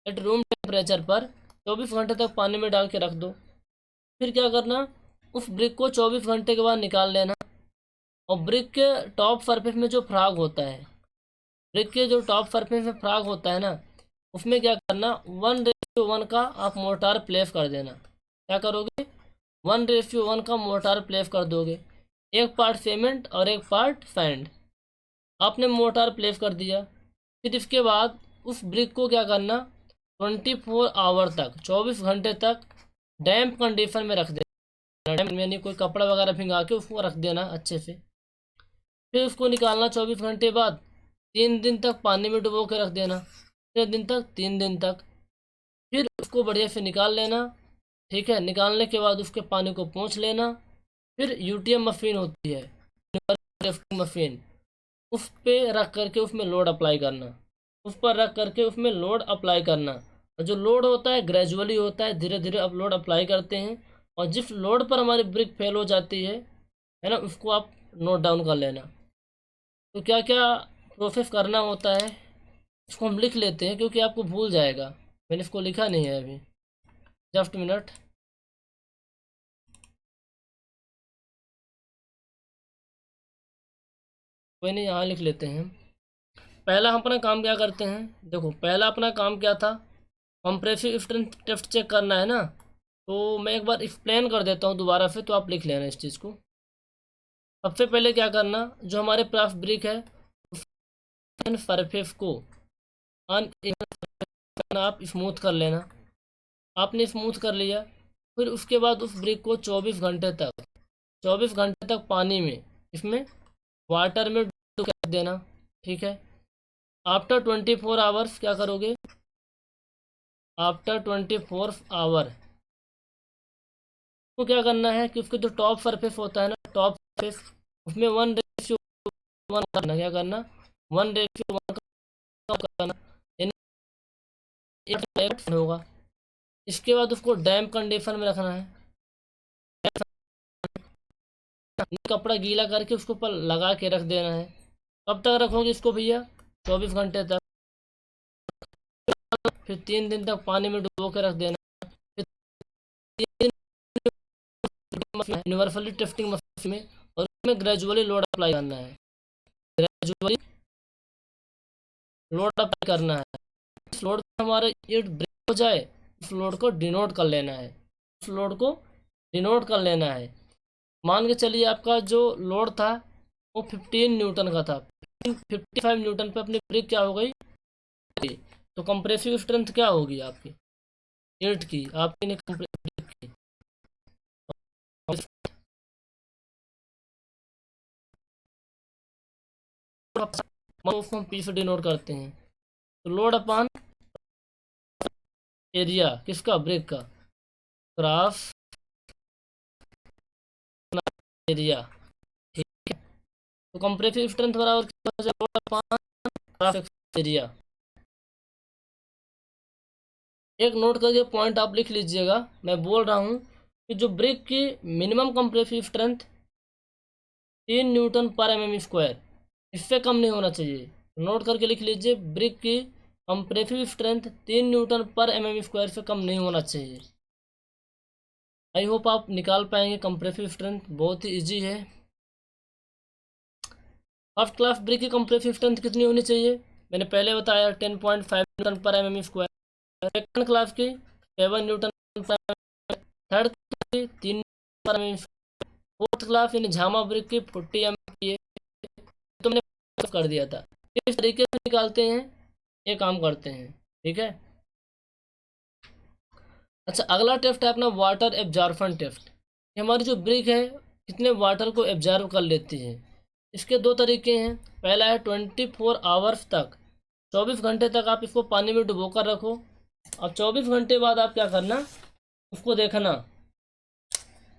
at room temperature पर 24 घंटे तक पानी में डाल के रख दो। फिर क्या करना, उस ब्रिक को 24 घंटे के बाद निकाल लेना, और ब्रिक के टॉप सरफेस में जो फ्राग होता है, ब्रिक के जो टॉप सरफेस में फ्राग होता है ना, उसमें क्या करना, 1:1 का आप मोर्टार प्लेस कर देना। क्या करोगे, 1:1 का मोर्टार प्लेस कर दोगे, 1 पार्ट सीमेंट और 1 पार्ट सैंड। आपने मोर्टार प्लेस कर दिया। फिर इसके बाद उस ब्रिक को क्या करना, 24 आवर तक, 24 घंटे तक डैम्प कंडीशन में रख देना, यानी कोई कपड़ा वगैरह भिंगा के उसको रख देना अच्छे से। फिर उसको निकालना 24 घंटे बाद, 3 दिन तक पानी में डुबो के रख देना, कितने दिन तक, 3 दिन तक। फिर उसको बढ़िया से निकाल लेना, ठीक है। निकालने के बाद उसके पानी को पोंछ लेना। फिर यूटीएम मशीन होती है, मशीन, उस पर रख करके उसमें लोड अप्लाई करना, उस पर रख करके उसमें लोड अप्लाई करना। और जो लोड होता है ग्रेजुअली होता है, धीरे धीरे अब लोड अप्लाई करते हैं। और जिस लोड पर हमारी ब्रिक फेल हो जाती है ना, उसको आप नोट डाउन कर लेना। तो क्या क्या प्रोसेस करना होता है, इसको हम लिख लेते हैं क्योंकि आपको भूल जाएगा, मैंने इसको लिखा नहीं है अभी, जस्ट मिनट। कोई नहीं, यहाँ लिख लेते हैं। पहला हम अपना काम क्या करते हैं, देखो पहला अपना काम क्या था, कंप्रेसिव स्ट्रेंथ टेस्ट चेक करना है ना। तो मैं एक बार एक्सप्लेन कर देता हूँ दोबारा से, तो आप लिख लेना इस चीज़ को। सबसे पहले क्या करना, जो हमारे पास ब्रिक है सरफेस को अन आप स्मूथ कर लेना। आपने स्मूथ कर लिया, फिर उसके बाद उस ब्रिक को 24 घंटे तक पानी में, इसमें वाटर में डुबो के रख देना। ठीक है। आफ्टर 24 आवर्स क्या करोगे, आफ्टर 24 आवर तो क्या करना है कि उसके जो टॉप सरफेस होता है ना, टॉप सरफेस, उसमें 1:1 करना। क्या करना, 1:1 करना, यानी होगा। इसके बाद उसको डैम्प कंडीशन में रखना है। कपड़ा गीला करके उसके ऊपर लगा के रख देना है। कब तक रखोगे इसको भैया, 24 घंटे तक। फिर 3 दिन तक पानी में डुबो के रख देना। फिर 3 दिन यूनिवर्सली टेस्टिंग मशीन में, और उसमें ग्रेजुअली लोड अप्लाई करना है। ग्रेजुअली लोड अप्लाई करना है। इस लोड को हमारा ये ब्रेक हो जाए, उस लोड को डिनोट कर लेना है। उस लोड को डिनोट कर लेना है। मान के चलिए आपका जो लोड था वो 15 न्यूटन का था, 55 न्यूटन पे अपनी ब्रिक क्या हो गई, तो कंप्रेसिव स्ट्रेंथ क्या होगी आपकी, 8 की, आपकी ने कंप्रेसिव की। उसको हम पी से डिनोट करते हैं। तो लोड अपॉन एरिया किसका, ब्रिक का, क्रॉस एरिया। ठीक है। तो कंप्रेसिव स्ट्रेंथ बराबर क्या, लोड अपॉन क्रॉस एरिया। एक नोट करके पॉइंट आप लिख लीजिएगा, मैं बोल रहा हूँ कि जो ब्रिक की मिनिमम कंप्रेसिव स्ट्रेंथ 3 न्यूटन पर mm², इससे कम नहीं होना चाहिए। नोट करके लिख लीजिए, ब्रिक की कंप्रेसिव स्ट्रेंथ 3 न्यूटन पर mm² से कम नहीं होना चाहिए। आई होप आप निकाल पाएंगे कंप्रेसिव स्ट्रेंथ, बहुत ही ईजी है। फर्स्ट क्लास ब्रिक की कंप्रेसिव स्ट्रेंथ कितनी होनी चाहिए, मैंने पहले बताया 10.5 न्यूटन पर mm²। सेकंड क्लास की 7 न्यूटन पर, थर्ड क्लास की 3 पर mm², फोर्थ क्लास यानी झामा ब्रिक की 40 mm है। तो मैंने कर दिया था। इस तरीके से निकालते हैं, ये काम करते हैं। ठीक है। अच्छा, अगला टेस्ट है अपना वाटर एब्जॉर्प्शन टेस्ट। हमारी जो ब्रिक है कितने वाटर को एब्जॉर्व कर लेती है। इसके दो तरीके हैं। पहला है 24 आवर्स तक, 24 घंटे तक आप इसको पानी में डुबो कर रखो। अब 24 घंटे बाद आप क्या करना, उसको देखना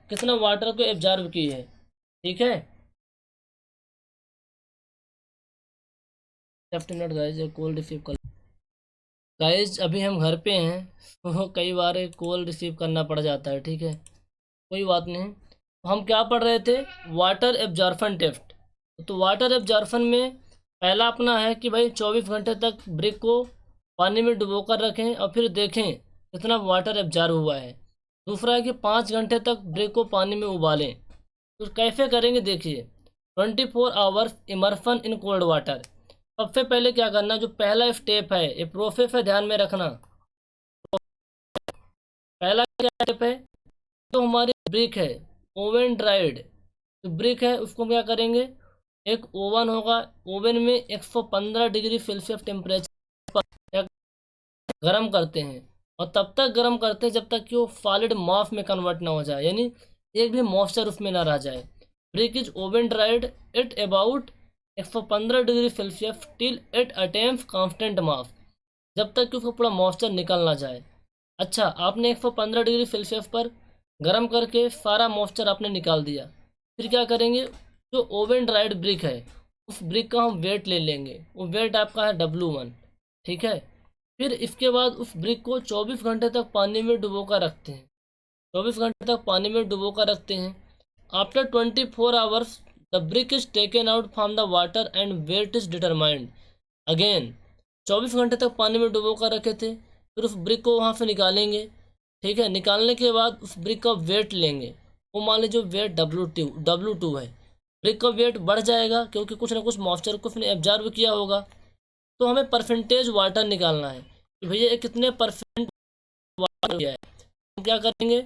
कितना वाटर को एब्जॉर्व की है। ठीक है। Left minute guys, call receive कर। गाइज अभी हम घर पे हैं, तो कई बार कॉल रिसीव करना पड़ जाता है। ठीक है, कोई बात नहीं। हम क्या पढ़ रहे थे, वाटर एब्जॉर्प्शन टेस्ट। तो वाटर एब्जॉर्प्शन में पहला अपना है कि भाई 24 घंटे तक ब्रिक को पानी में डुबो कर रखें और फिर देखें कितना वाटर एब्जॉर्ब हुआ है। दूसरा है कि 5 घंटे तक ब्रिक को पानी में उबालें। तो कैसे करेंगे देखिए, 24 hours immersion in cold water. सबसे पहले क्या करना, जो पहला स्टेप है, ये प्रोसेस है, ध्यान में रखना। पहला क्या स्टेप है, तो हमारी ब्रिक है ओवन ड्राइड, जो ब्रिक है उसको क्या करेंगे, एक ओवन होगा, ओवन में 115 डिग्री सेल्सियस टेम्परेचर पर गर्म करते हैं। और तब तक गर्म करते हैं जब तक कि वो सॉलिड मास में कन्वर्ट ना हो जाए, यानी एक भी मॉइस्चर उसमें ना रह जाए। Brick is oven dried at about 115 degree Celsius till it attains constant mass, जब तक कि उसका पूरा मॉइस्चर निकल ना जाए। अच्छा, आपने 115 डिग्री सेल्सियस पर गर्म करके सारा मॉइस्चर आपने निकाल दिया। फिर क्या करेंगे, जो ओवन ड्राइड ब्रिक है उस ब्रिक का हम वेट ले लेंगे। वो वेट आपका है W1। ठीक है। फिर इसके बाद उस ब्रिक को 24 घंटे तक पानी में डुबो कर रखते हैं। 24 घंटे तक पानी में डुबो कर रखते हैं। After 24 hours the brick is taken out from the water and weight is determined again. 24 घंटे तक पानी में डुबो कर रखे थे। फिर उस ब्रिक को वहाँ से निकालेंगे, ठीक है। निकालने के बाद उस ब्रिक का वेट लेंगे, वो मान लीजिए वेट W2 है। ब्रिक का वेट बढ़ जाएगा क्योंकि कुछ ना कुछ मॉइस्चर को उसने एब्जॉर्ब किया होगा। तो हमें परसेंटेज वाटर निकालना है कि भैया ये कितने परसेंट वाटर हो गया है। हम क्या करेंगे,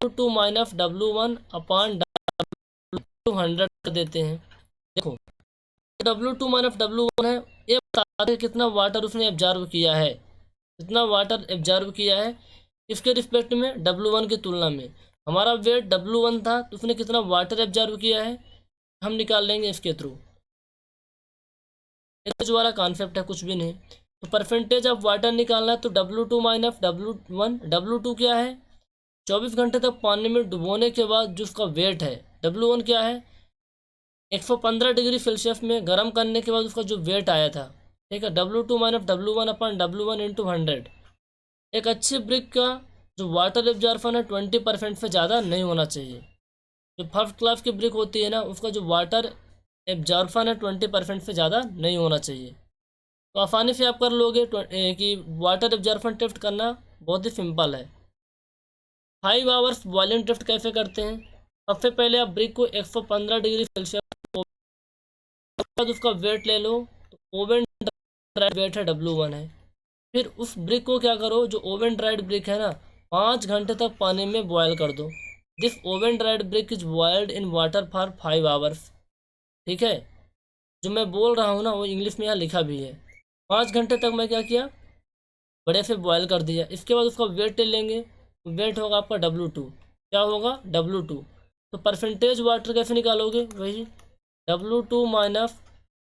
W2 minus W1 upon W100 कर देते हैं। देखो W2 माइनस W1 है, ये बता दे कितना वाटर उसने एब्जॉर्ब किया है, कितना वाटर एब्जॉर्ब किया है इसके रिस्पेक्ट में W1 की तुलना में। हमारा वेट W1 था तो उसने कितना वाटर एब्जॉर्ब किया है हम निकाल लेंगे इसके थ्रू। ये जो वाला कॉन्सेप्ट है कुछ भी नहीं। तो परसेंटेज ऑफ वाटर निकालना है तो W2 माइनस W1। W2 क्या है, 24 घंटे तक पानी में डुबोने के बाद जो उसका वेट है। W1 क्या है, 115 डिग्री सेल्सियस में गर्म करने के बाद उसका जो वेट आया था, ठीक है। W2 माइनस W1 अपन W1 इंटू 100। एक अच्छी ब्रिक का जो वाटर एब्जॉर्प्शन है 20% से ज़्यादा नहीं होना चाहिए। जो फर्स्ट क्लास की ब्रिक होती है ना उसका जो वाटर एब्जॉर्प्शन है 20% से ज़्यादा नहीं होना चाहिए। तो आसानी से आप कर लोगे कि वाटर एब्जॉर्प्शन टेस्ट करना बहुत ही सिंपल है। 5 आवर्स बॉइलिंग टेस्ट कैसे करते हैं, सबसे पहले आप ब्रिक को 115 डिग्री सेल्सियस बाद उसका वेट ले लो। तो ओवन ड्राइड वेट है W1 है। फिर उस ब्रिक को क्या करो, जो ओवन ड्राइड ब्रिक है ना 5 घंटे तक पानी में बॉयल कर दो। This oven dried brick is boiled in water for 5 hours, ठीक है। जो मैं बोल रहा हूँ ना वो इंग्लिश में यहाँ लिखा भी है। 5 घंटे तक मैं क्या किया, बड़े से बॉयल कर दिया। इसके बाद उसका वेट ले लेंगे, वेट होगा आपका W2। क्या होगा W2। तो परसेंटेज वाटर कैसे निकालोगे, वही W2 minus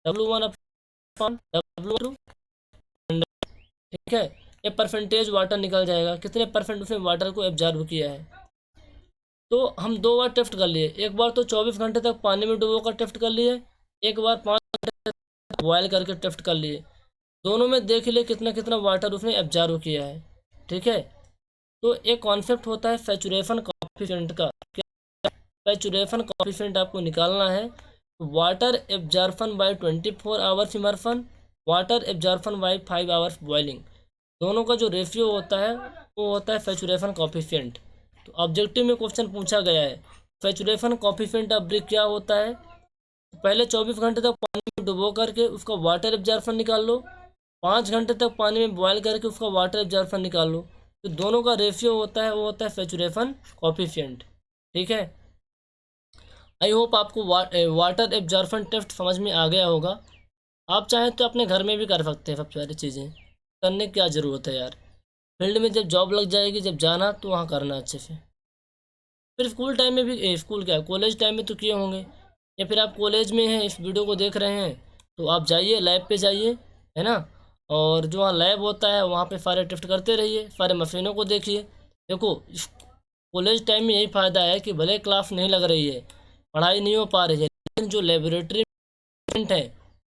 W1 upon W2, ठीक है। ये परसेंटेज वाटर निकल जाएगा, कितने परसेंट उसने वाटर को एब्जॉर्ब किया है। तो हम 2 बार टेस्ट कर लिए, एक बार तो 24 घंटे तक पानी में डुबो कर टेस्ट कर लिए, एक बार 5 घंटे तक बॉयल करके टेस्ट कर लिए। दोनों में देख लिए कितना कितना वाटर उसने एब्जॉर्ब किया है, ठीक है। तो एक कॉन्सेप्ट होता है सैचुरेशन कॉफिशिएंट का। सैचुरेशन कॉफिशिएंट आपको निकालना है। Water absorption by 24 hours immersion, water absorption by 5 hours boiling, दोनों का जो रेशियो होता है वो होता है सैचुरेशन कॉफिशिएंट। तो ऑब्जेक्टिव में क्वेश्चन पूछा गया है सैचुरेशन कॉफिशिएंट ऑफ ब्रिक क्या होता है। तो पहले 24 घंटे तक पानी में डुबो करके उसका वाटर एब्जॉर्प्शन निकाल लो, 5 घंटे तक पानी में बॉयल करके उसका वाटर एब्जॉर्प्शन निकाल लो। तो दोनों का रेशियो होता है वो होता है सैचुरेशन कॉफिशिएंट, ठीक है। आई होप आपको वाटर एब्जॉर्प्शन टेस्ट समझ में आ गया होगा। आप चाहें तो अपने घर में भी कर सकते हैं, सब सारी चीज़ें करने की क्या ज़रूरत है यार। फील्ड में जब जॉब लग जाएगी, जब जाना तो वहाँ करना अच्छे से। फिर स्कूल टाइम में भी स्कूल क्या कॉलेज टाइम में तो किए होंगे, या फिर आप कॉलेज में हैं इस वीडियो को देख रहे हैं तो आप जाइए लैब पे जाइए, है ना। और जो वहाँ लैब होता है वहाँ पे सारे टेस्ट करते रहिए, सारे मशीनों को देखिए। देखो इस कॉलेज टाइम में यही फ़ायदा है कि भले क्लास नहीं लग रही है, पढ़ाई नहीं हो पा रही है, लेकिन जो लेबोरेटरी है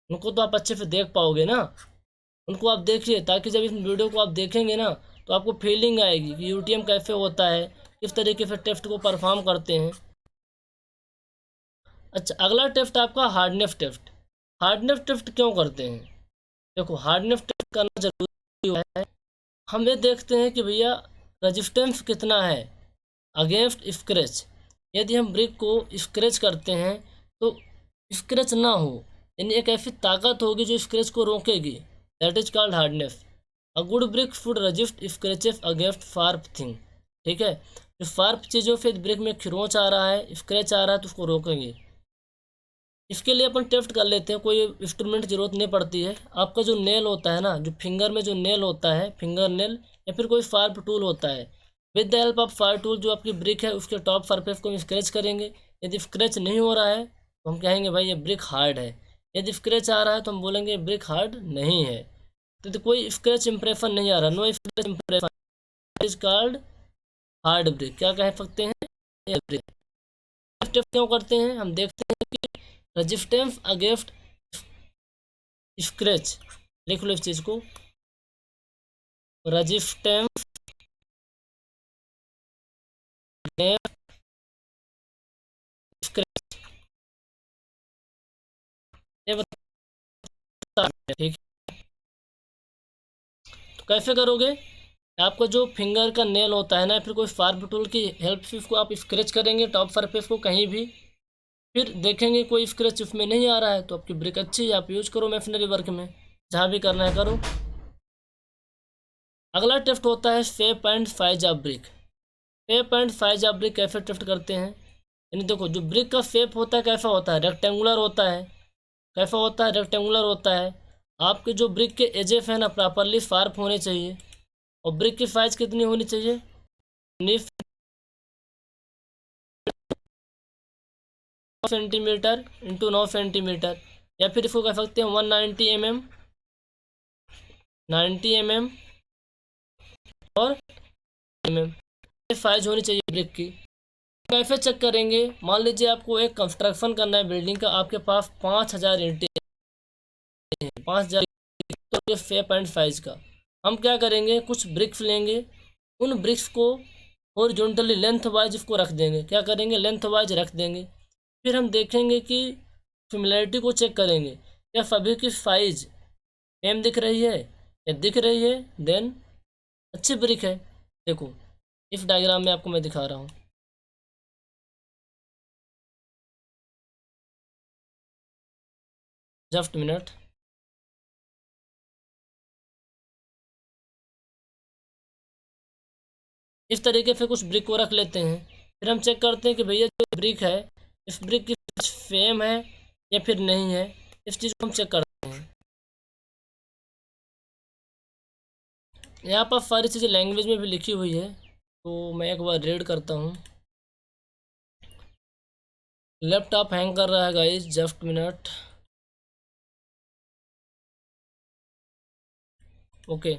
उनको तो आप अच्छे से देख पाओगे ना। उनको आप देखिए ताकि जब इस वीडियो को आप देखेंगे ना तो आपको फीलिंग आएगी कि यूटीएम कैसे होता है, किस तरीके से टेस्ट को परफॉर्म करते हैं। अच्छा, अगला टेस्ट आपका हार्डनेस टेस्ट। हार्डनेस टेस्ट क्यों करते हैं, देखो हार्डनेस टेस्ट करना जरूरी है। हम ये देखते हैं कि भैया रजिस्टेंस कितना है अगेंस्ट स्क्रैच। यदि हम ब्रिक को स्क्रैच करते हैं तो स्क्रैच ना हो, यानी एक ऐसी ताकत होगी जो स्क्रैच को रोकेगी, that is called hardness. A good brick should resist scratches against sharp thing, ठीक है। जो शार्प चीज़ों से ब्रिक में खरोंच आ रहा है, स्क्रैच आ रहा है तो उसको रोकेंगे। इसके लिए अपन टेस्ट कर लेते हैं, कोई इंस्ट्रूमेंट की जरूरत नहीं पड़ती है। आपका जो नेल होता है ना, जो फिंगर में जो नेल होता है, फिंगर नेल या फिर कोई शार्प टूल होता है, with the help of sharp tool जो आपकी ब्रिक है उसके टॉप सरफेस को हम स्क्रैच करेंगे। यदि स्क्रैच नहीं हो रहा है तो हम कहेंगे भाई ये ब्रिक हार्ड है। यदि स्क्रैच आ रहा है तो हम बोलेंगे ब्रिक हार्ड नहीं है। तो कोई स्क्रैच इंप्रेशन नहीं आ रहा, no scratch impression is called hard brick, क्या कह सकते हैं, ये ब्रिक। स्टेप क्यों करते हैं, हम देखते हैं कि रेजिस्टेंस अगेंस्ट स्क्रैच, लिख लो इस चीज को, रेजिस्टेंस स्क्रैच, ये बता, ठीक है। कैसे करोगे, आपका जो फिंगर का नेल होता है ना, फिर कोई शार्प टूल की हेल्प से इसको आप स्क्रैच करेंगे टॉप सरफेस को कहीं भी, फिर देखेंगे कोई स्क्रैच उसमें नहीं आ रहा है तो आपकी ब्रिक अच्छी है, आप यूज करो मैशनरी वर्क में, जहाँ भी करना है करो। अगला टेस्ट होता है shape and size of brick. Shape and size of brick कैसे टेस्ट करते हैं, यानी देखो जो ब्रिक का शेप होता है कैसा होता है, रेक्टेंगुलर होता है। कैसा होता है, रेक्टेंगुलर होता है। आपके जो ब्रिक के एजेस हैं ना प्रॉपरली शार्प होने चाहिए। और ब्रिक की साइज कितनी होनी चाहिए, 9 सेंटीमीटर इंटू 9 सेंटीमीटर, या फिर इसको कह सकते हैं 190 mm, 90 mm और mm साइज होनी चाहिए ब्रिक की। कैसे चेक करेंगे, मान लीजिए आपको एक कंस्ट्रक्शन करना है बिल्डिंग का, आपके पास 5000 ईंटें हैं, 5000 तो शेप एंड साइज का हम क्या करेंगे, कुछ ब्रिक्स लेंगे, उन ब्रिक्स को हॉरिजॉन्टली लेंथ वाइज इसको रख देंगे। क्या करेंगे, लेंथ वाइज रख देंगे। फिर हम देखेंगे कि सिमिलरिटी को चेक करेंगे, क्या सभी की साइज सेम दिख रही है, या दिख रही है देन अच्छी ब्रिक है। देखो इस डायग्राम में आपको मैं दिखा रहा हूँ, जस्ट मिनट। इस तरीके से कुछ ब्रिक को रख लेते हैं, फिर हम चेक करते हैं कि भैया जो ब्रिक है इस ब्रिक की सेम है या फिर नहीं है, इस चीज़ को हम चेक करते हैं। यहाँ पर सारी चीज़ें लैंग्वेज में भी लिखी हुई है, तो मैं एक बार रीड करता हूँ। लैपटॉप हैंग कर रहा है guys, just minute. Okay,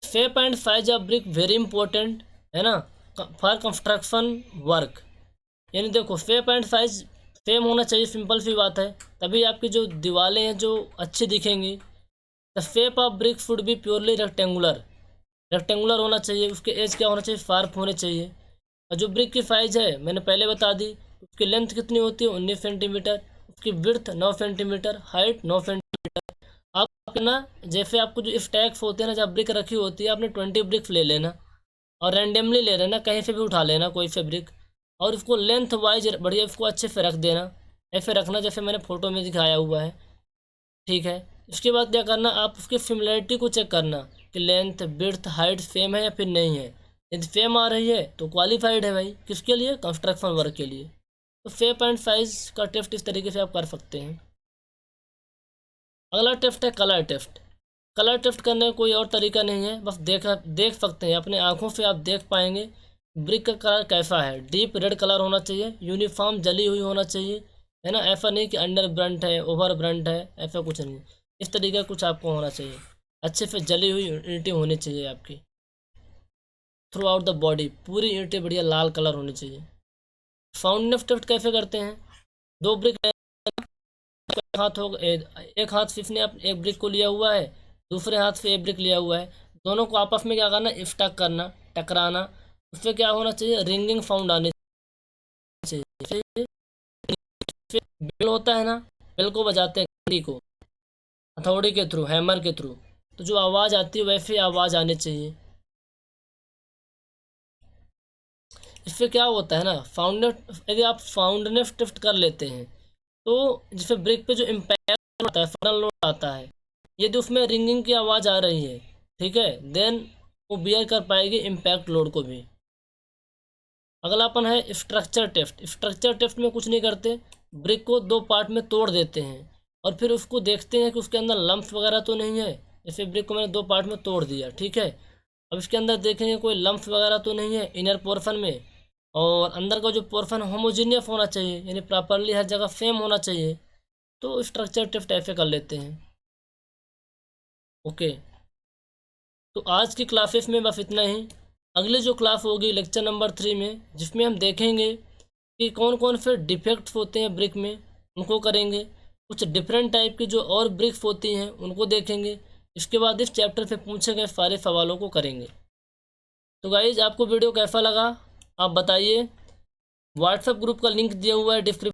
shape and size of brick very important है ना फॉर कंस्ट्रक्शन वर्क। यानी देखो शेप एंड साइज सेम होना चाहिए, सिंपल सी बात है, तभी आपकी जो दीवारें हैं जो अच्छी दिखेंगी। The shape of brick should be purely rectangular, rectangular होना चाहिए। उसके एज क्या होना चाहिए, शार्प होने चाहिए। और जो ब्रिक की साइज है मैंने पहले बता दी, उसकी लेंथ कितनी होती है 19 सेंटीमीटर, उसकी विड्थ 9 सेंटीमीटर, हाइट 9 सेंटीमीटर। आप ना जैसे आपको जो स्टैक्स होते हैं ना, जब ब्रिक रखी होती है आपने 20 ब्रिक्स ले लेना और रैंडमली ले लेना, कहीं से भी उठा लेना कोई से ब्रिक, और उसको लेंथ वाइज बढ़िया उसको अच्छे से रख देना। ऐसे रखना जैसे मैंने फ़ोटो में दिखाया हुआ है, ठीक है। इसके बाद क्या करना, आप उसकी सिमिलरिटी को चेक करना कि लेंथ विड्थ हाइट सेम है या फिर नहीं है। यदि सेम आ रही है तो क्वालिफाइड है भाई, किसके लिए, कंस्ट्रक्शन वर्क के लिए। तो शेप एंड साइज का टेस्ट इस तरीके से आप कर सकते हैं। अगला टेस्ट है कलर टेस्ट। कलर टेस्ट करने का कोई और तरीका नहीं है, बस देख सकते हैं अपने आँखों से, आप देख पाएंगे ब्रिक का कलर कैसा है। डीप रेड कलर होना चाहिए, यूनिफॉर्म जली हुई होना चाहिए, है ना। ऐसा नहीं कि अंडर ब्रंट है ओवर ब्रंट है, ऐसा कुछ नहीं। इस तरीके का कुछ आपको होना चाहिए, अच्छे से जली हुई ईंटें होनी चाहिए आपकी थ्रू आउट द बॉडी, पूरी ईंटें बढ़िया लाल कलर होनी चाहिए। फाउंडेशन टेस्ट कैसे करते हैं, दो ब्रिक हाथ हो, एक हाथ सिर्फ ने एक ब्रिक को लिया हुआ है, दूसरे हाथ से एक ब्रिक लिया हुआ है, दोनों को आपस में क्या करना, स्टक करना, टकराना। उससे क्या होना चाहिए, रिंगिंग साउंड आनी चाहिए। बेल होता है ना, बेल को बजाते हैं घंटी को हथौड़ी के थ्रू, हैमर के थ्रू, तो जो आवाज़ आती है वैसे आवाज़ आनी चाहिए। इससे क्या होता है ना, यदि आप फाउंडनेस टेस्ट कर लेते हैं तो जिससे ब्रेक पे जो इम्पैक्ट होता है, फनल लोड आता है, यदि उसमें रिंगिंग की आवाज़ आ रही है, ठीक है, देन वो बियर कर पाएगी इम्पैक्ट लोड को भी। अगलापन है स्ट्रक्चर टेस्ट। स्ट्रक्चर टेस्ट में कुछ नहीं करते, ब्रिक को दो पार्ट में तोड़ देते हैं और फिर उसको देखते हैं कि उसके अंदर लम्प्स वगैरह तो नहीं है। जैसे ब्रिक को मैंने दो पार्ट में तोड़ दिया, ठीक है, अब इसके अंदर देखेंगे कोई लम्प्स वगैरह तो नहीं है इनर पोर्शन में, और अंदर का जो पोर्शन होमोजीनियस होना चाहिए, यानी प्रॉपरली हर जगह सेम होना चाहिए। तो स्ट्रक्चर टेस्ट ऐसे कर लेते हैं। ओके, तो आज की क्लासेस में बस इतना ही। अगली जो क्लास होगी लेक्चर नंबर 3 में, जिसमें हम देखेंगे कि कौन कौन से डिफेक्ट्स होते हैं ब्रिक में, उनको करेंगे। कुछ डिफरेंट टाइप की जो और ब्रिक्स होती हैं उनको देखेंगे। इसके बाद इस चैप्टर से पूछे गए सारे सवालों को करेंगे। तो गाइज आपको वीडियो कैसा लगा आप बताइए। व्हाट्सएप ग्रुप का लिंक दिया हुआ है डिस्क्रिप्शन